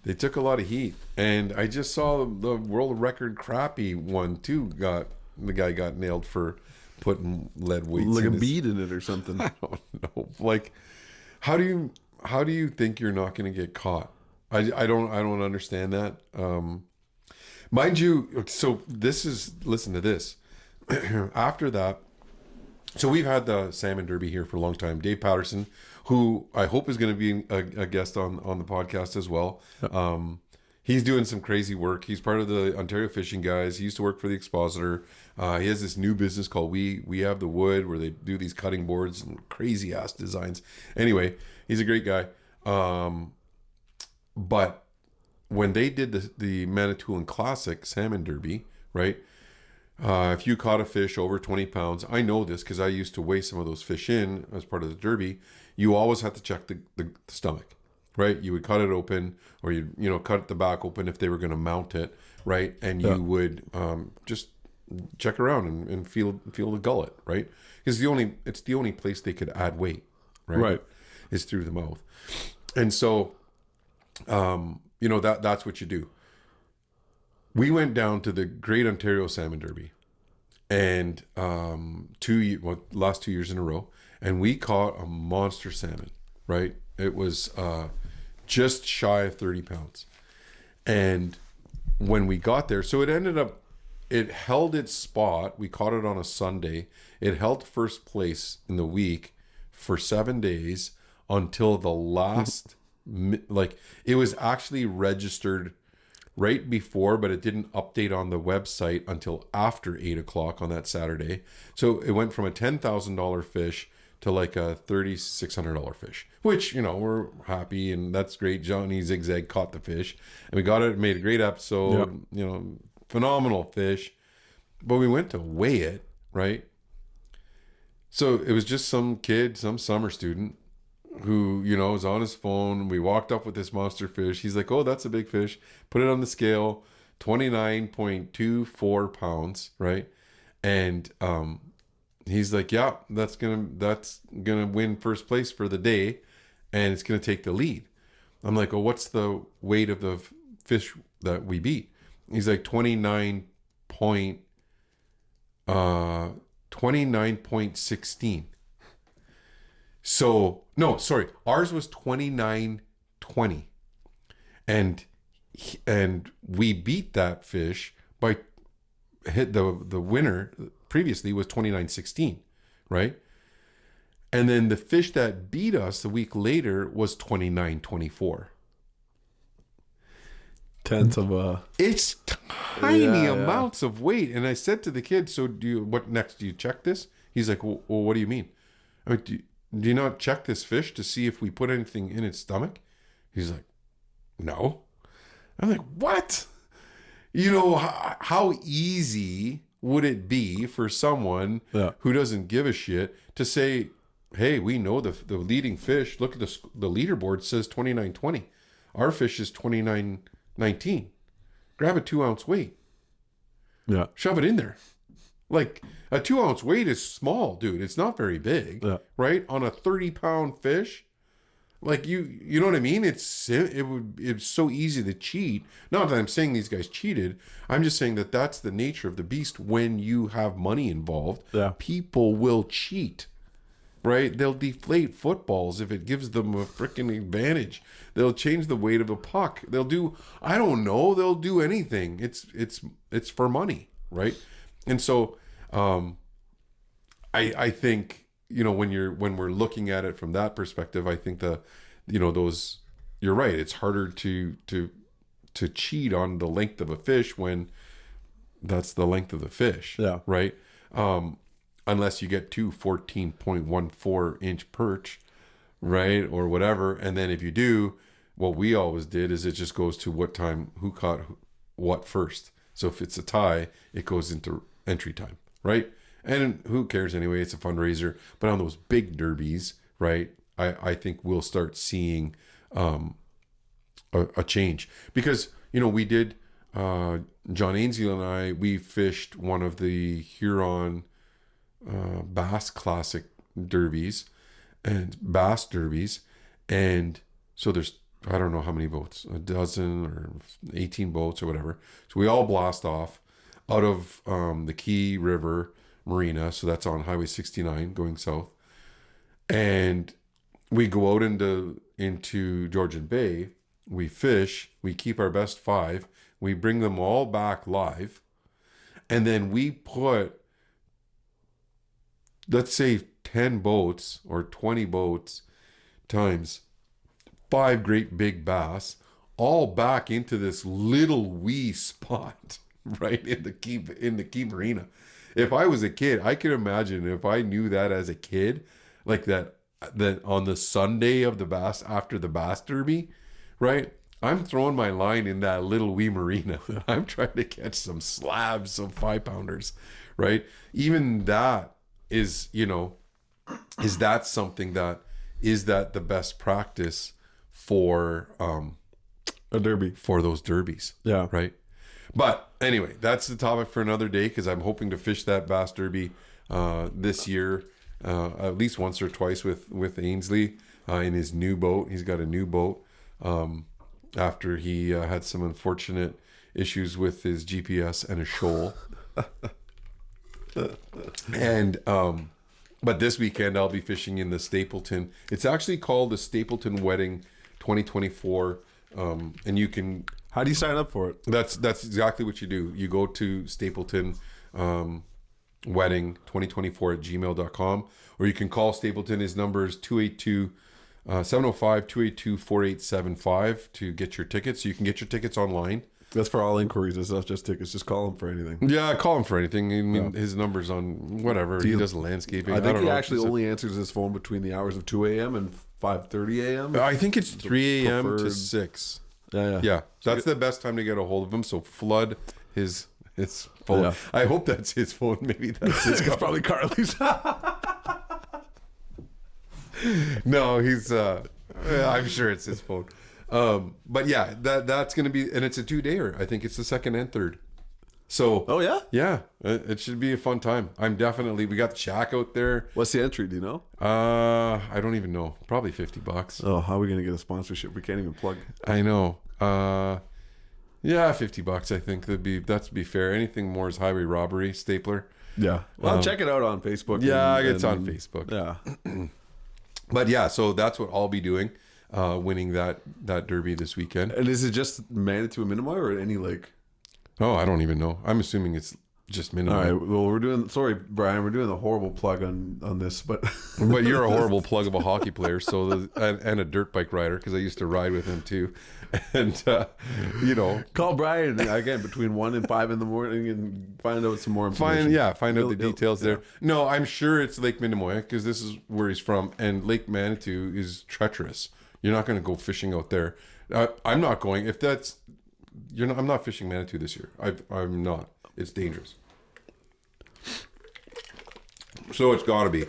they took a lot of heat, and I just saw the world record crappie one too. The guy got nailed for putting lead weights, like a bead in it or something. I don't know. Like, how do you think you're not going to get caught? I don't understand that. Mind you, so listen to this. After that, so we've had the salmon derby here for a long time. Dave Patterson, who I hope is going to be a guest on the podcast as well. He's doing some crazy work. He's part of the Ontario Fishing Guys. He used to work for the Expositor. He has this new business called We Have the Wood, where they do these cutting boards and crazy ass designs. Anyway, he's a great guy. But when they did the Manitoulin Classic Salmon Derby, right? If you caught a fish over 20 pounds, I know this because I used to weigh some of those fish in as part of the derby. You always have to check the stomach. Right, you would cut it open, or you cut the back open if they were going to mount it, right? And you would just check around and feel the gullet, right? Because it's the only place they could add weight, right? Right, is through the mouth, and so that's what you do. We went down to the Great Ontario Salmon Derby, and last 2 years in a row, and we caught a monster salmon, right? It was just shy of 30 pounds. And when we got there, so it held its spot. We caught it on a Sunday. It held first place in the week for 7 days until the last, it was actually registered right before, but it didn't update on the website until after 8 o'clock on that Saturday. So it went from a $10,000 fish to like a $3,600 fish, which, we're happy, and that's great. Johnny Zigzag caught the fish, and we got it, made a great episode, phenomenal fish. But we went to weigh it, right? So it was just some kid, some summer student who, was on his phone. We walked up with this monster fish. He's like, oh, that's a big fish. Put it on the scale, 29.24 pounds, right? And he's like, yeah, that's gonna win first place for the day, and it's gonna take the lead. I'm like, well, what's the weight of the fish that we beat? He's like 29.16. So no, sorry, ours was 29.20, and we beat that fish by hit the winner previously was 29.16, right? And then the fish that beat us a week later was 29.24. Tenths of it's tiny amounts of weight. And I said to the kid, so what next? Do you check this? He's like, well, what do you mean? I'm like, do you not check this fish to see if we put anything in its stomach? He's like, no. I'm like, what? How easy would it be for someone who doesn't give a shit to say, hey, we know the leading fish. Look at the leaderboard says 29.20. Our fish is 29.19. Grab a 2-ounce weight. Yeah. Shove it in there. Like a 2-ounce weight is small, dude. It's not very big, right? On a 30-pound fish. Like you know what I mean? It's so easy to cheat. Not that I'm saying these guys cheated. I'm just saying that that's the nature of the beast. When you have money involved, people will cheat, right? They'll deflate footballs if it gives them a freaking advantage. They'll change the weight of a puck. They'll do, I don't know. They'll do anything. It's for money, right? And so, I think. When we're looking at it from that perspective, I think those, you're right. It's harder to cheat on the length of a fish when that's the length of the fish. Yeah. Right. Unless you get two 14.14-inch perch, right, or whatever, and then if you do, what we always did is it just goes to what time, who caught what first. So if it's a tie, it goes into entry time, right? And who cares anyway? It's a fundraiser. But on those big derbies, right, I think we'll start seeing a change. Because, we did, John Ainsley and I, we fished one of the Huron Bass Classic derbies and bass derbies. And so there's, I don't know how many boats, a dozen or 18 boats or whatever. So we all blast off out of the Key River Marina, so that's on Highway 69 going south, and we go out into Georgian Bay. We fish, we keep our best 5, we bring them all back live, and then we put, let's say 10 boats or 20 boats times 5 great big bass all back into this little wee spot right in the Key Marina. If I was a kid, I could imagine if I knew that as a kid, like that on the Sunday of the bass, after the bass derby, right? I'm throwing my line in that little wee marina. I'm trying to catch some slabs of 5-pounders, right? Even that is that something that, is that the best practice for a derby, for those derbies? Yeah. Right. But anyway, that's the topic for another day, because I'm hoping to fish that bass derby this year at least once or twice with Ainsley in his new boat. He's got a new boat after he had some unfortunate issues with his GPS and a shoal. And but this weekend I'll be fishing in the Stapleton. It's actually called the Stapleton Wedding 2024, and you can. How do you sign up for it? That's exactly what you do. You go to Stapleton Wedding 2024 at gmail.com, or you can call Stapleton. His number is 705-282-4875 to get your tickets. So you can get your tickets online. That's for all inquiries. It's not just tickets. Just call him for anything. Yeah, call him for anything. I mean, his number's on whatever. He does landscaping. I think he actually only answers his phone between the hours of 2 a.m. and 5:30 a.m. I think it's 3 a.m. to 6. Yeah. That's the best time to get a hold of him. So flood his phone. Yeah. I hope that's his phone. Maybe that's his. It's probably Carly's. No, he's. I'm sure it's his phone. But yeah, that's going to be, and it's a 2-dayer. I think it's the second and third. So, Oh yeah. yeah, it should be a fun time. We got the shack out there. What's the entry? Do you know? I don't even know. Probably $50. Oh, how are we gonna get a sponsorship? We can't even plug. I know. Yeah, $50. I think that'd be fair. Anything more is highway robbery. Stapler. Yeah. Well, check it out on Facebook. Yeah, it's on Facebook. Yeah. But yeah, so that's what I'll be doing, winning that derby this weekend. And is it just Manitoulin Mindemoya or any lake? Oh, I don't even know. I'm assuming it's just Mindemoya. All right. Well, sorry, Brian, we're doing a horrible plug on this, but but you're a horrible plug of a hockey player, so and a dirt bike rider, because I used to ride with him too, and call Brian again between 1 and 5 in the morning and find out some more information. Find out the details there. No, I'm sure it's Lake Mindemoya, because this is where he's from, and Lake Manitou is treacherous. You're not going to go fishing out there. I'm not going. If that's I'm not fishing Manitou this year. I'm not. It's dangerous. So it's got to be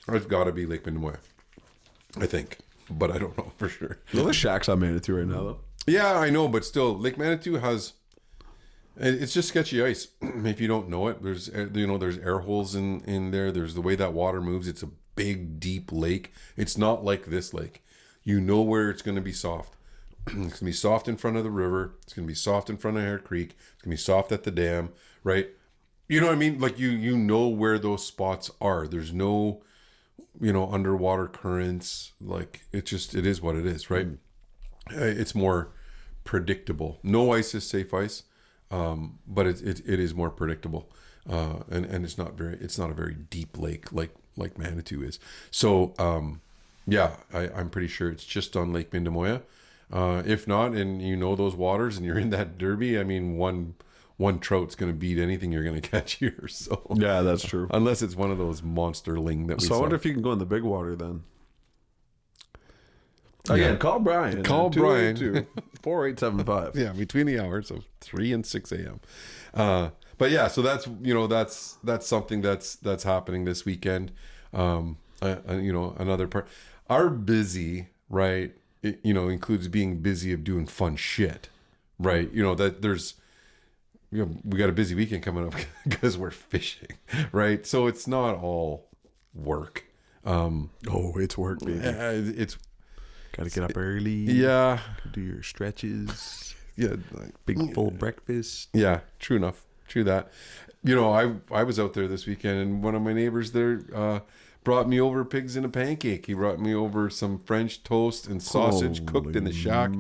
Lake Mindemoya, I think, but I don't know for sure. Well, there's shacks on Manitou right now, though. Yeah, I know, but still, Lake Manitou has. It's just sketchy ice. If you don't know it, there's air holes in there. There's the way that water moves. It's a big, deep lake. It's not like this lake. You know where it's going to be soft. It's going to be soft in front of the river. It's going to be soft in front of Hare Creek. It's going to be soft at the dam, right? You know what I mean? Like you know where those spots are. There's no, underwater currents. Like it is what it is, right? It's more predictable. No ice is safe ice, but it is more predictable, and it's not a very deep lake like Manitou is. So I'm pretty sure it's just on Lake Mindemoya. If not, and those waters, and you're in that derby, I mean, one trout's going to beat anything you're going to catch here. So yeah, that's true. Unless it's one of those monster ling that we saw. So I wonder if you can go in the big water then. Again, call Brian. Call Brian. 4875. Yeah, between the hours of 3 and 6 a.m. But yeah, so that's something that's happening this weekend. Another part. Our busy, right? It, includes being busy of doing fun shit, right? That there's. We got a busy weekend coming up because we're fishing, right? So it's not all work. It's work, baby. It's got to get up early. Yeah, do your stretches. Yeah, big full breakfast. Yeah, true enough. True that. I was out there this weekend, and one of my neighbors there brought me over pigs in a pancake. He brought me over some French toast and sausage cooked in the shack,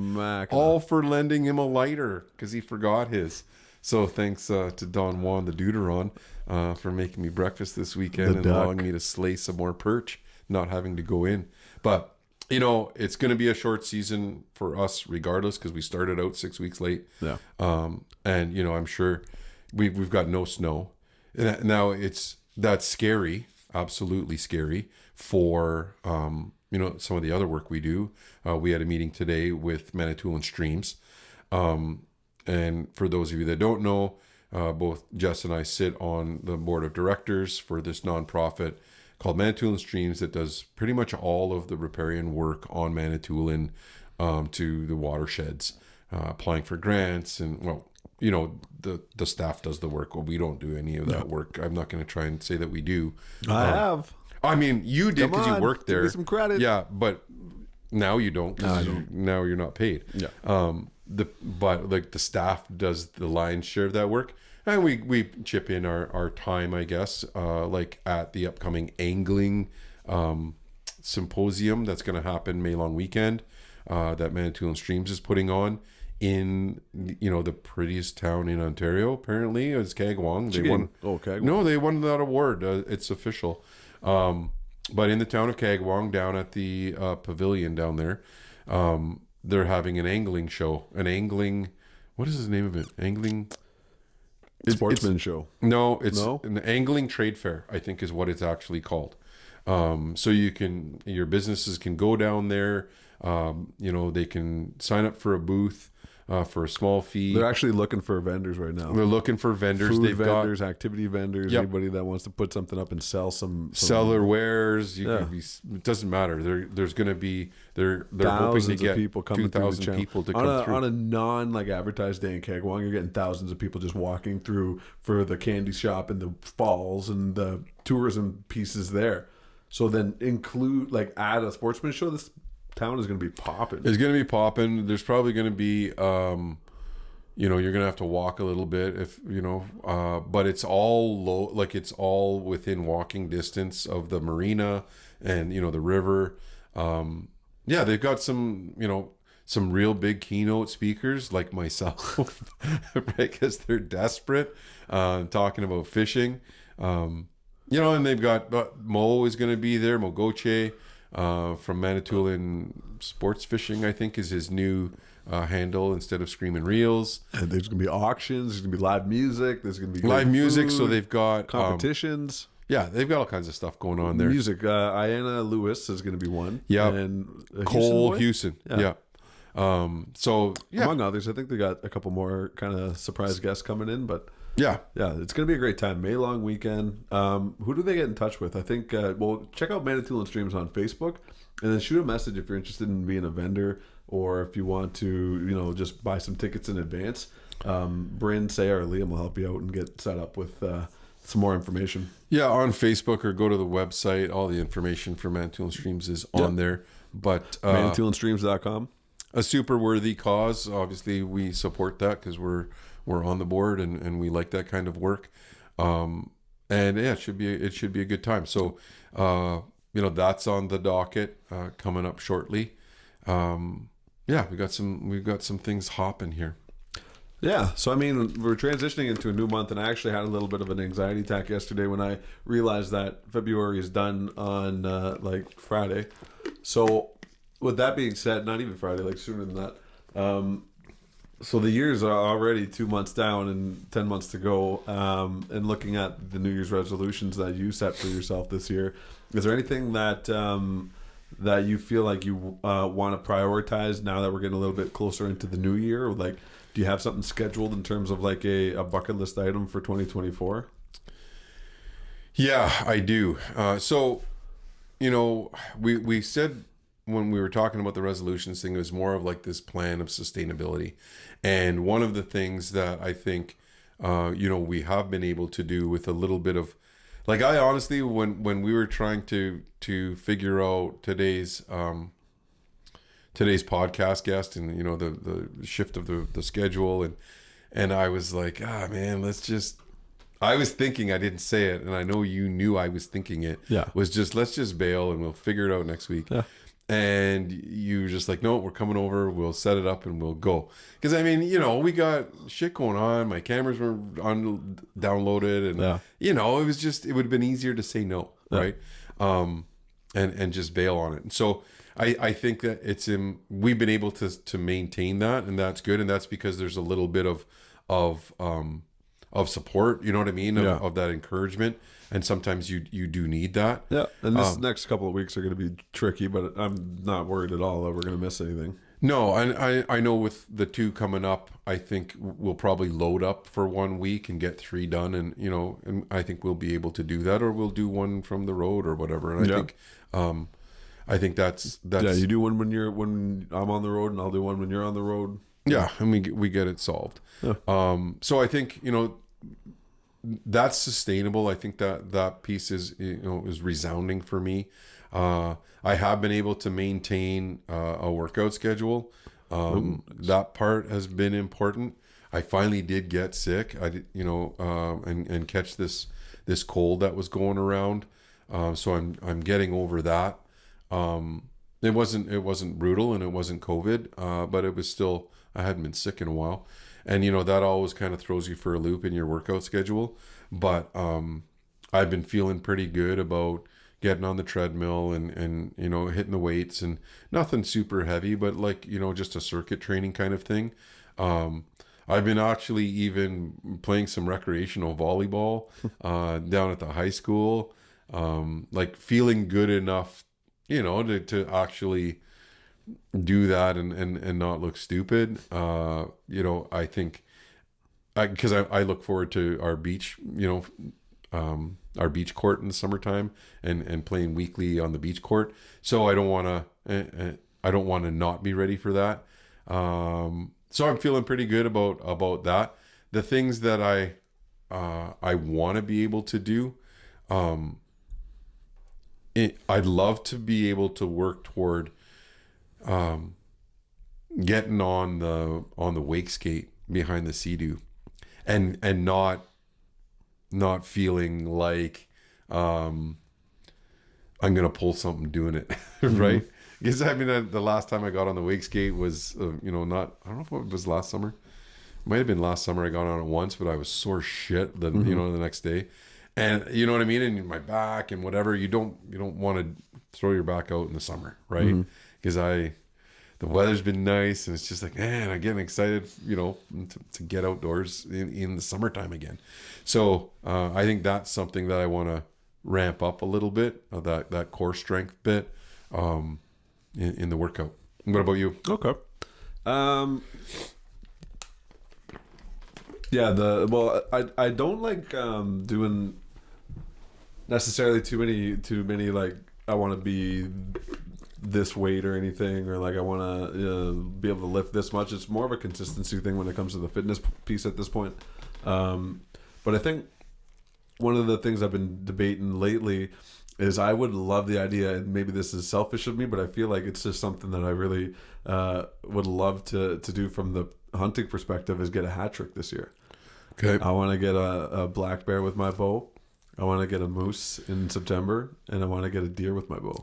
all for lending him a lighter because he forgot his. So thanks to Don Juan the Deuteron for making me breakfast this weekend and allowing me to slay some more perch, not having to go in. But, it's going to be a short season for us regardless, because we started out 6 weeks late. Yeah. And, I'm sure we've got no snow. Now that's scary, absolutely scary for, some of the other work we do. We had a meeting today with Manitoulin Streams. And for those of you that don't know, both Jess and I sit on the board of directors for this nonprofit called Manitoulin Streams that does pretty much all of the riparian work on Manitoulin to the watersheds, applying for grants. And, the staff does the work. Well, we don't do any of that work. I'm not going to try and say that we do. I have. I mean, you did because you worked there. Give me some credit. Yeah, but now you don't because now you're not paid. Yeah. But the staff does the lion's share of that work, and we chip in our time, I guess, like at the upcoming angling symposium that's going to happen May long weekend that Manitoulin Streams is putting on in the prettiest town in Ontario. Apparently, it's Kagwong. They won. Oh, Kagwong. No, they won that award. It's official. But in the town of Kagwong, down at the pavilion down there. They're having an angling show. What is the name of it? Angling sportsman show. No, it's an angling trade fair, I think is what it's actually called. So your businesses can go down there. They can sign up for a booth. for a small fee. They're actually looking for vendors right now. They're looking for vendors. Food They've vendors, got activity vendors, anybody that wants to put something up and sell some sell their wares. It doesn't matter. There's going to be they're hoping to get people coming 2,000 people to come through on a non like advertised day in Kagwang. You're getting thousands of people just walking through for the candy shop and the falls and the tourism pieces there. So then add a sportsman show. This town is going to be popping. It's going to be popping. There's probably going to be, you're going to have to walk a little bit but it's all low, like it's all within walking distance of the marina and, the river. They've got some real big keynote speakers like myself, right? Because they're desperate, talking about fishing. And they've got Mo is going to be there, Mo Goche, from Manitoulin Sports Fishing, I think is his new handle instead of Screaming Reels. And there's going to be auctions. There's going to be live music. There's going to be live music. Food, so they've got competitions. They've got all kinds of stuff going on there. Music. Ayanna Lewis is going to be one. Yeah. And Cole Hewson. Yeah. Among others, I think they got a couple more kind of surprise guests coming in, but yeah, it's going to be a great time. May long weekend. Who do they get in touch with? I think, check out Manitoulin Streams on Facebook and then shoot a message if you're interested in being a vendor or if you want to, just buy some tickets in advance. Bryn, Say, or Liam will help you out and get set up with some more information. Yeah, on Facebook or go to the website. All the information for Manitoulin Streams is on there. But ManitoulinStreams.com. A super worthy cause. Obviously, we support that because we're on the board and we like that kind of work. It should be a good time. So, that's on the docket coming up shortly. We've got some things hopping here. Yeah, so we're transitioning into a new month, and I actually had a little bit of an anxiety attack yesterday when I realized that February is done on Friday. So, with that being said, not even Friday, sooner than that. So the years are already 2 months down and 10 months to go. And looking at the New Year's resolutions that you set for yourself this year, is there anything that you feel like you want to prioritize now that we're getting a little bit closer into the new year? Or do you have something scheduled in terms of a bucket list item for 2024? Yeah, I do. We said when we were talking about the resolutions thing, it was more of this plan of sustainability. And one of the things that I think, we have been able to do with a little bit of, I honestly, when we were trying to figure out today's podcast guest and, the shift of the schedule and I was like, man, I was thinking, I didn't say it. And I know you knew I was thinking it. Yeah. Was let's just bail and we'll figure it out next week. Yeah. And you were just like, no, we're coming over. We'll set it up and we'll go. Because we got shit going on. My cameras were downloaded, and it would have been easier to say no, right? And just bail on it. And so I think that we've been able to maintain that, and that's good. And that's because there's a little bit of support. You know what I mean? Of that encouragement. And sometimes you do need that. Yeah, and this next couple of weeks are going to be tricky, but I'm not worried at all that we're going to miss anything. No, and I know with the 2 coming up, I think we'll probably load up for 1 week and get 3 done, and I think we'll be able to do that, or we'll do one from the road or whatever. And I think that's you do one when I'm on the road, and I'll do one when you're on the road. Yeah, and we get it solved. Yeah. So I think that's sustainable. I think that piece is resounding for me. I have been able to maintain a workout schedule. That part has been important. I finally did get sick. I did, and catch this cold that was going around. So I'm getting over that. It wasn't brutal and it wasn't COVID, but it was still, I hadn't been sick in a while. And, that always kind of throws you for a loop in your workout schedule. But I've been feeling pretty good about getting on the treadmill and hitting the weights, and nothing super heavy, but just a circuit training kind of thing. I've been actually even playing some recreational volleyball down at the high school, feeling good enough, to actually do that and not look stupid. I think because I look forward to our beach, our beach court in the summertime and playing weekly on the beach court. So I don't want to not be ready for that. So I'm feeling pretty good about that. The things that I want to be able to do, I'd love to be able to work toward getting on the wake skate behind the Sea-Doo and not feeling like I'm gonna pull something doing it. Right? Because I mean, the last time I got on the wake skate was not, I don't know if it was last summer. It might have been last summer. I got on it once, but I was sore shit the next day. And you know what I mean? And my back and whatever, you don't want to throw your back out in the summer, right? Because the weather's been nice and it's just like, man, I'm getting excited, to get outdoors in the summertime again. So I think that's something that I want to ramp up a little bit, that core strength bit in the workout. What about you? Okay. I don't like doing necessarily too many like I want to be this weight or anything, or like I want to be able to lift this much. It's more of a consistency thing when it comes to the fitness piece at this point. But I think one of the things I've been debating lately is I would love the idea, and maybe this is selfish of me, but I feel like it's just something that I really would love to do from the hunting perspective, is get a hat trick this year. Okay. I want to get a black bear with my bow. I want to get a moose in September, and I want to get a deer with my bow.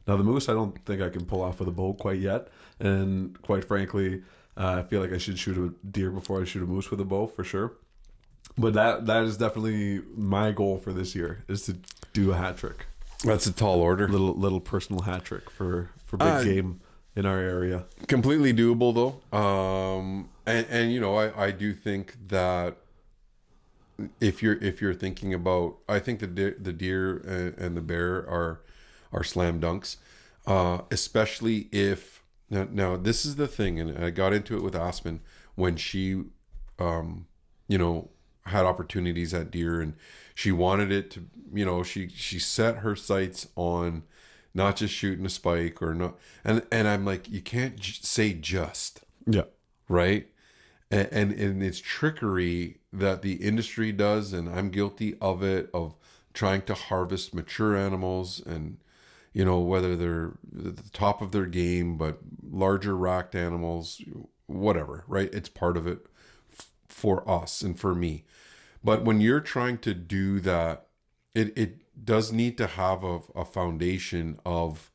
Now, the moose, I don't think I can pull off with a bow quite yet. And quite frankly, I feel like I should shoot a deer before I shoot a moose with a bow, for sure. But that is definitely my goal for this year, is to do a hat trick. That's a tall order. Little personal hat trick for big game in our area. Completely doable, though. I do think that if you're thinking about, I think the deer and the bear are slam dunks, especially if now this is the thing, and I got into it with Aspen when she had opportunities at deer, and she wanted it to, she set her sights on not just shooting a spike or not, and I'm like, you can't say just, right, and it's trickery that the industry does, and I'm guilty of it, of trying to harvest mature animals, and whether they're at the top of their game, but larger racked animals, whatever, right? It's part of it for us and for me. But when you're trying to do that, it does need to have a foundation of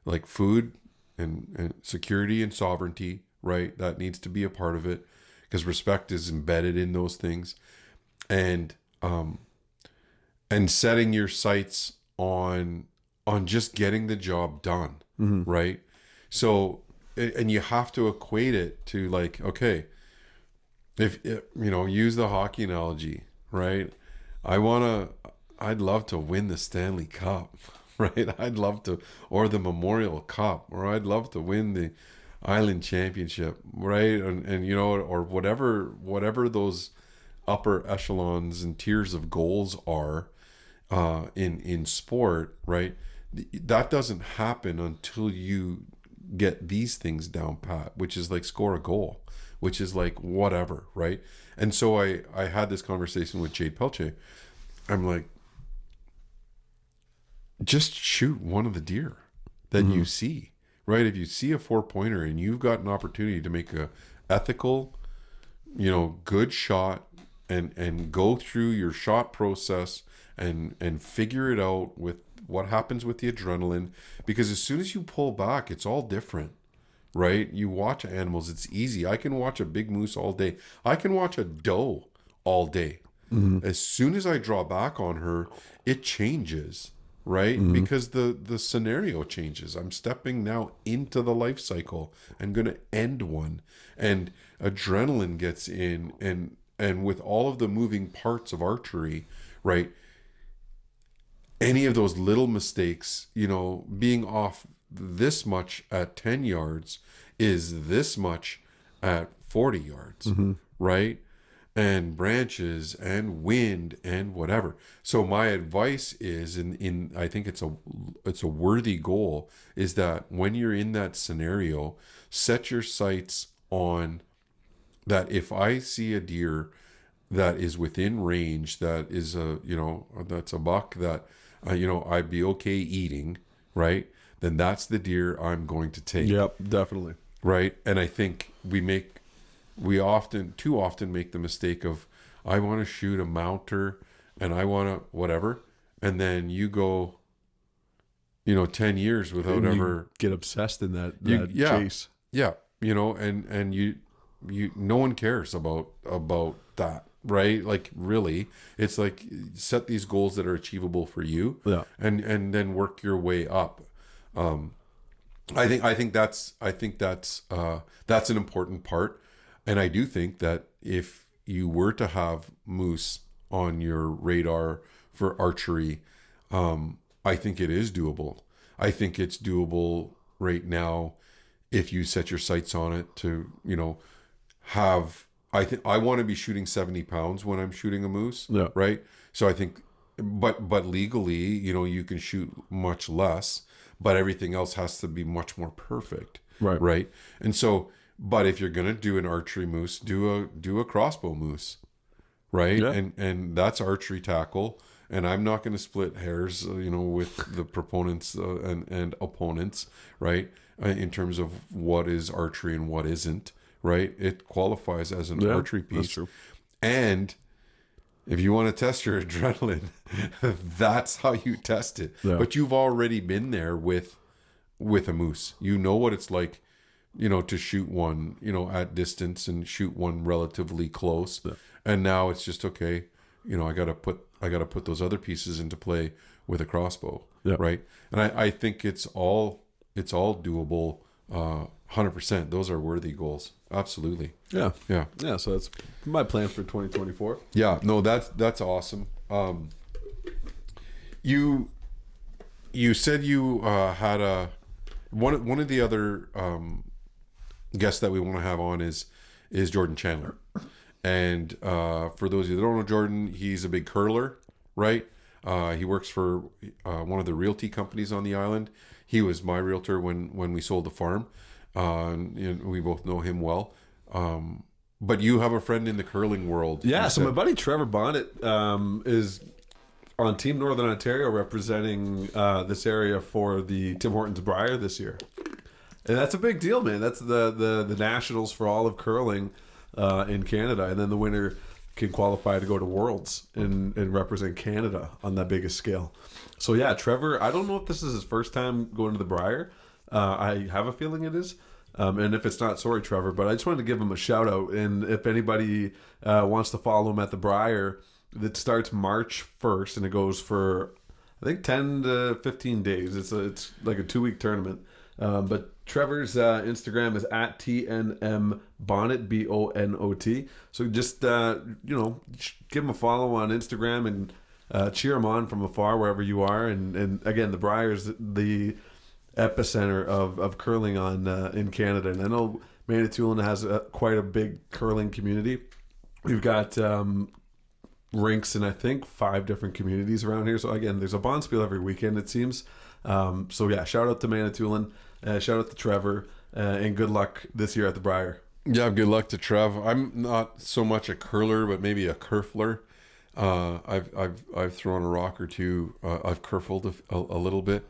like food and security and sovereignty, right? That needs to be a part of it, because respect is embedded in those things. And setting your sights on just getting the job done, right? So, and you have to equate it to like, okay, if use the hockey analogy, right? I'd love to win the Stanley Cup, right? I'd love to, or the Memorial Cup, or I'd love to win the Island Championship, right? And or whatever those upper echelons and tiers of goals are in sport, right? That doesn't happen until you get these things down pat, which is like score a goal, which is like whatever, right? And so I had this conversation with Jade Pelche. I'm like, just shoot one of the deer that you see, right? If you see a 4-pointer and you've got an opportunity to make a ethical, good shot and go through your shot process and figure it out with what happens with the adrenaline, because as soon as you pull back, it's all different, right? You watch animals, it's easy. I can watch a big moose all day. I can watch a doe all day. As soon as I draw back on her, it changes, right? Because the scenario changes. I'm stepping now into the life cycle. I'm going to end one, and adrenaline gets in, and with all of the moving parts of archery, right? Any of those little mistakes, being off this much at 10 yards is this much at 40 yards, right? And branches and wind and whatever. So my advice is, in I think it's a worthy goal, is that when you're in that scenario, set your sights on that. If I see a deer that is within range, that is that's a buck that I'd be okay eating, right? Then that's the deer I'm going to take. Yep, definitely. Right. And I think we too often make the mistake of, I want to shoot a mounter and I want to whatever. And then you go, 10 years without and ever get obsessed in that chase. Yeah. And you no one cares about that. Right. Like, really, it's like, set these goals that are achievable for you. Yeah. And then work your way up. I think that's an important part. And I do think that if you were to have moose on your radar for archery, I think it is doable. I think it's doable right now if you set your sights on it to, have. I want to be shooting 70 pounds when I'm shooting a moose. Yeah. Right. So I think, but legally, you can shoot much less, but everything else has to be much more perfect. Right. Right. And so, but if you're going to do an archery moose, do a crossbow moose. Right. Yeah. And that's archery tackle. And I'm not going to split hairs, with the proponents and opponents. Right. In terms of what is archery and what isn't. Right. It qualifies as an archery piece. That's true. And if you want to test your adrenaline, that's how you test it. Yeah. But you've already been there with a moose. You know what it's like, to shoot one, at distance and shoot one relatively close. Yeah. And now it's just, okay, I got to put those other pieces into play with a crossbow. Yeah. Right. And I think it's all doable. 100%. Those are worthy goals. Absolutely. Yeah. Yeah. Yeah. So that's my plan for 2024. Yeah. No, that's awesome. You said you had one of the other guests that we want to have on is Jordan Chandler. And for those of you that don't know Jordan, he's a big curler, right? He works for one of the realty companies on the island. He was my realtor when we sold the farm. We both know him well. But you have a friend in the curling world. Yeah, so my buddy Trevor Bonnet is on Team Northern Ontario representing this area for the Tim Hortons Brier this year. And that's a big deal, man. That's the nationals for all of curling in Canada. And then the winner can qualify to go to Worlds and represent Canada on that biggest scale. So yeah, Trevor, I don't know if this is his first time going to the Brier. I have a feeling it is. And if it's not, sorry, Trevor, but I just wanted to give him a shout out. And if anybody wants to follow him at the Brier, it starts March 1st and it goes for, I think, 10 to 15 days. It's like a 2-week tournament. But Trevor's Instagram is at TNM Bonnet, BONOT. So just, give him a follow on Instagram and cheer him on from afar wherever you are. And again, the Brier is the epicenter of curling in Canada. And I know Manitoulin has quite a big curling community. We've got rinks in, I think, 5 different communities around here. So again, there's a bonspiel every weekend, it seems. So yeah, shout out to Manitoulin, shout out to Trevor, and good luck this year at the Brier. Yeah, good luck to Trev. I'm not so much a curler, but maybe a kerfler. I've thrown a rock or two. I've kerfled a little bit.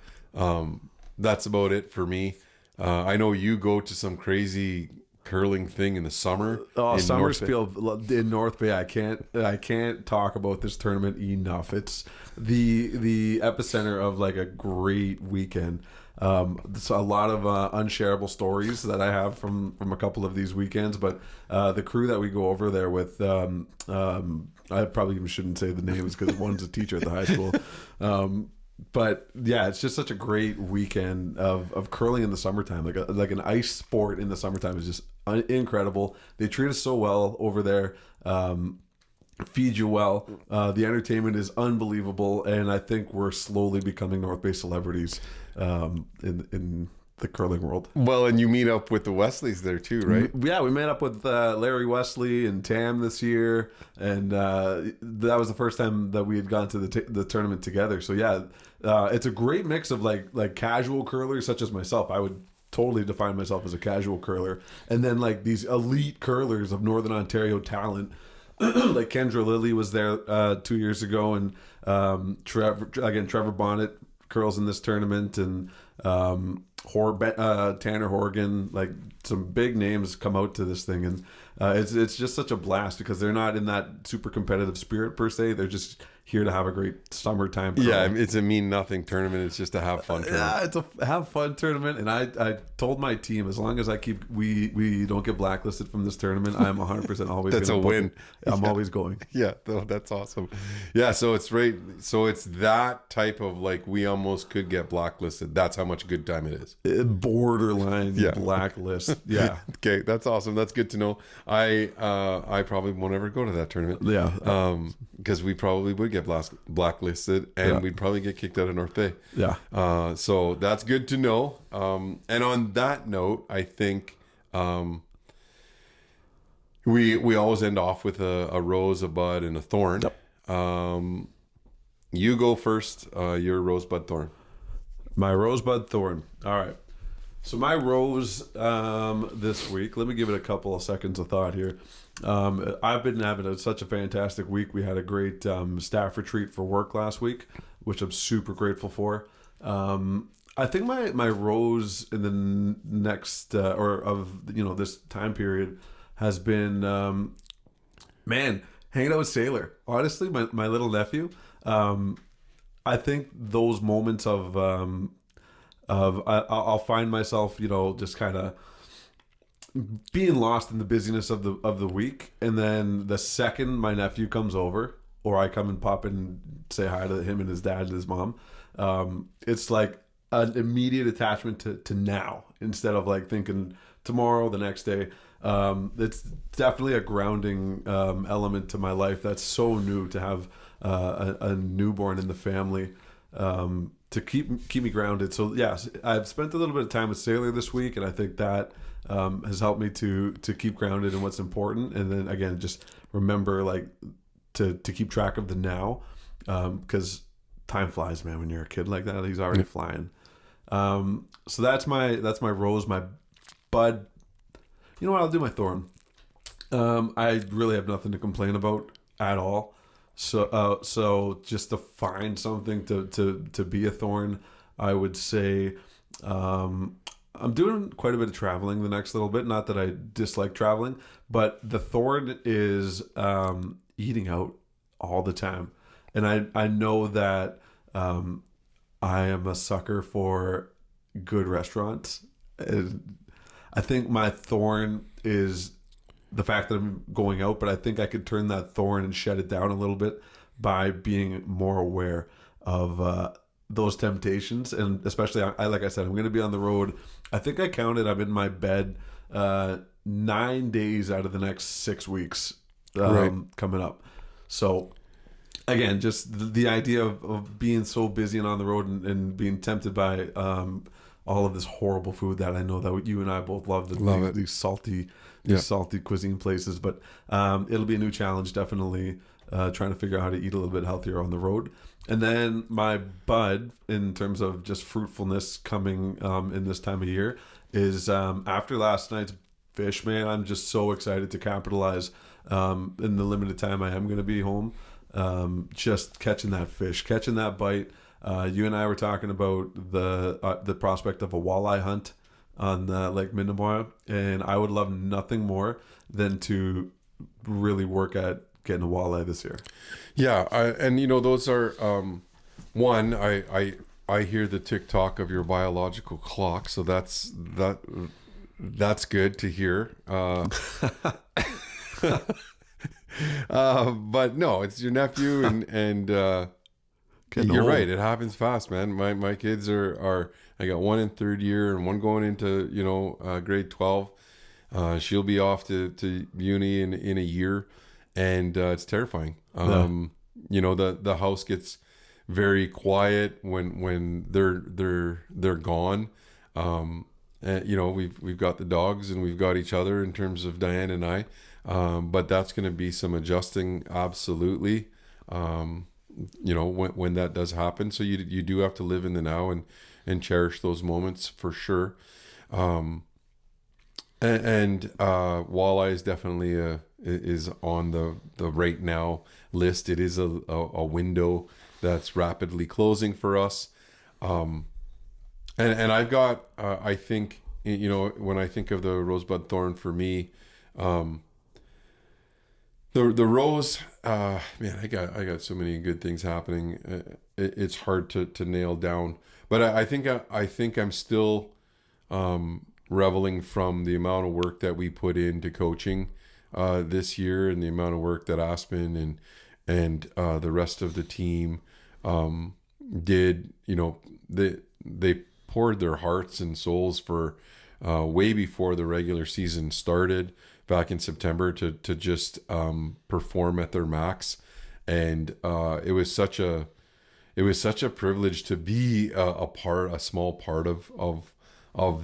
That's about it for me. I know you go to some crazy curling thing in the summer. Oh, Summerspiel in North Bay. I can't talk about this tournament enough. It's the epicenter of like a great weekend. It's a lot of unshareable stories that I have from a couple of these weekends, but the crew that we go over there with, I probably even shouldn't say the names because one's a teacher at the high school. But yeah, it's just such a great weekend of curling in the summertime. Like an ice sport in the summertime is just incredible. They treat us so well over there, feed you well. The entertainment is unbelievable, and I think we're slowly becoming North Bay celebrities in the curling world. Well, and you meet up with the Wesleys there too, right? Yeah, we met up with Larry Wesley and Tam this year, and that was the first time that we had gone to the tournament together. So yeah, it's a great mix of like casual curlers such as myself. I would totally define myself as a casual curler, and then like these elite curlers of Northern Ontario talent. Like Kendra Lilly was there 2 years ago, and Trevor Bonnet curls in this tournament, and Tanner Horgan, like some big names come out to this thing, and it's just such a blast because they're not in that super competitive spirit per se. They're just here to have a great summertime curl. Yeah, it's a mean nothing tournament. It's just a have fun tournament. Yeah, it's a have fun tournament, and I told my team, as long as I keep we don't get blacklisted from this tournament, I'm 100% always that's a win. I'm always going. Yeah, that's awesome. Yeah, so it's right. So it's that type of like we almost could get blacklisted. That's how much good time it is. Borderline blacklist. Yeah. Okay, that's awesome. That's good to know. I probably won't ever go to that tournament. Yeah. Because we probably would get blacklisted, and we'd probably get kicked out of North Bay. Yeah. So that's good to know. And on that note, I think we always end off with a rose, a bud, and a thorn. Yep. You go first. Your rosebud thorn. My rosebud thorn. All right. So my rose this week, let me give it a couple of seconds of thought here. I've been having such a fantastic week. We had a great staff retreat for work last week, which I'm super grateful for. I think my rose in the next this time period has been hanging out with Sailor. Honestly, my little nephew. I think those moments of I'll find myself, just kind of being lost in the busyness of the week, and then the second my nephew comes over, or I come and pop in and say hi to him and his dad and his mom, it's like an immediate attachment to now instead of like thinking tomorrow, the next day. It's definitely a grounding element to my life that's so new to have a newborn in the family. To keep me grounded. So yes, I've spent a little bit of time with Sailor this week, and I think that has helped me to keep grounded in what's important, and then again just remember like to keep track of the now, because time flies, man. When you're a kid like that, he's already flying. So that's my rose, my bud. You know what? I'll do my thorn. I really have nothing to complain about at all. So just to find something to be a thorn, I would say I'm doing quite a bit of traveling the next little bit. Not that I dislike traveling, but the thorn is eating out all the time. And I know that I am a sucker for good restaurants. And I think my thorn is the fact that I'm going out, but I think I could turn that thorn and shed it down a little bit by being more aware of those temptations. And especially, like I said, I'm going to be on the road. I think I counted, I'm in my bed 9 days out of the next 6 weeks coming up. So again, just the idea of being so busy and on the road and being tempted by all of this horrible food that I know that you and I both love these salty cuisine places, but it'll be a new challenge, definitely trying to figure out how to eat a little bit healthier on the road. And then my bud, in terms of just fruitfulness coming in this time of year, is after last night's fish, man, I'm just so excited to capitalize in the limited time I am going to be home. Just catching that fish, catching that bite. You and I were talking about the prospect of a walleye hunt on Lake Mindemoya, and I would love nothing more than to really work at getting a walleye this year. Yeah, those are one. I hear the tick-tock of your biological clock, so that's good to hear. But no, it's your nephew, and you're right. It happens fast, man. My kids are I got one in third year and one going into grade 12. She'll be off to uni in a year, and it's terrifying. The house gets very quiet when they're gone. we've got the dogs and we've got each other in terms of Diane and I, but that's going to be some adjusting, absolutely. When that does happen, so you do have to live in the now and cherish those moments for sure. And walleye is definitely is on the right now list. It is a window that's rapidly closing for us. And I've got I think, when I think of the rosebud thorn for me, the rose, man, I got so many good things happening. It's hard to nail down, but I think I'm still reveling from the amount of work that we put into coaching this year, and the amount of work that Aspen and the rest of the team did. They poured their hearts and souls for way before the regular season started back in September to just perform at their max, and it was such a privilege to be a small part of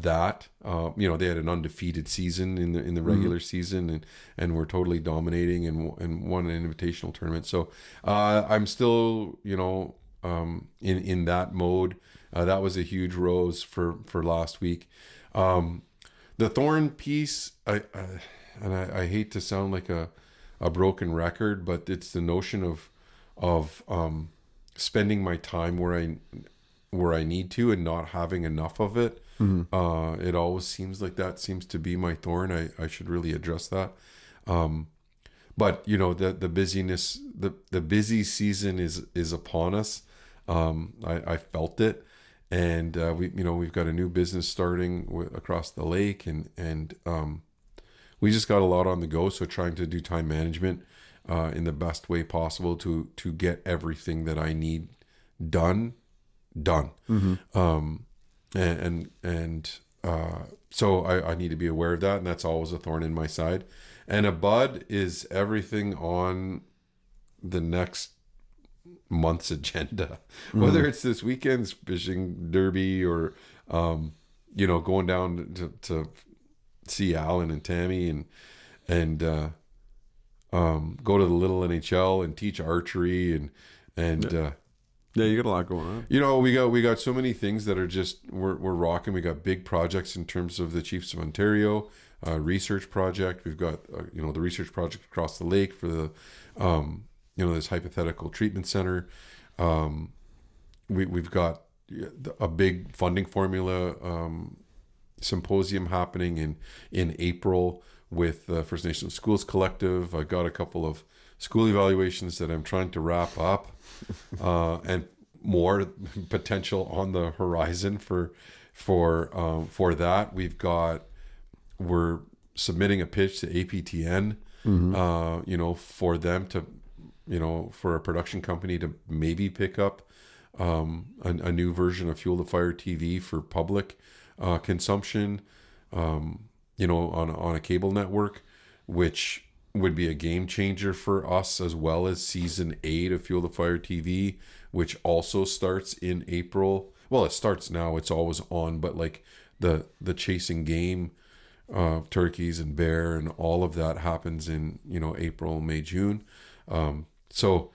that. They had an undefeated season in the regular season, and were totally dominating and won an invitational tournament. So I'm still in that mode. That was a huge rose for last week. The thorn piece, I hate to sound like a broken record, but it's the notion of spending my time where I need to and not having enough of it. Mm-hmm. It always seems like that seems to be my thorn. I should really address that. But the busyness, the busy season is upon us. I felt it, and we've got a new business starting across the lake, and we just got a lot on the go. So trying to do time management in the best way possible to get everything that I need done. Mm-hmm. So I need to be aware of that, and that's always a thorn in my side. And a bud is everything on the next month's agenda, whether it's this weekend's fishing derby or going down to see Alan and Tammy and go to the little NHL and teach archery and yeah, you got a lot going on. We got so many things that are just we're rocking. We got big projects in terms of the Chiefs of Ontario research project. We've got the research project across the lake for the this hypothetical treatment center. We've got a big funding formula symposium happening in April with First Nations Schools Collective. I got a couple of school evaluations that I'm trying to wrap up, and more potential on the horizon for that. We're submitting a pitch to APTN, mm-hmm. For them to, for a production company to maybe pick up a new version of Fuel to Fire TV for public consumption, on a cable network, which would be a game changer for us, as well as season 8 of Fuel to Fire TV, which also starts in April. Well, it starts now, it's always on, but like the chasing game, turkeys and bear and all of that happens in April, May, June. So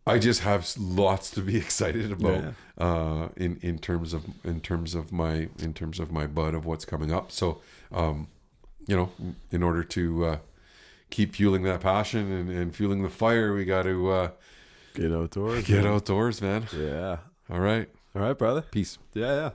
I just have lots to be excited about, in terms of my bud of what's coming up. So in order to keep fueling that passion and fueling the fire, we got to get outdoors. Outdoors, man. Yeah. All right, brother. Peace. Yeah.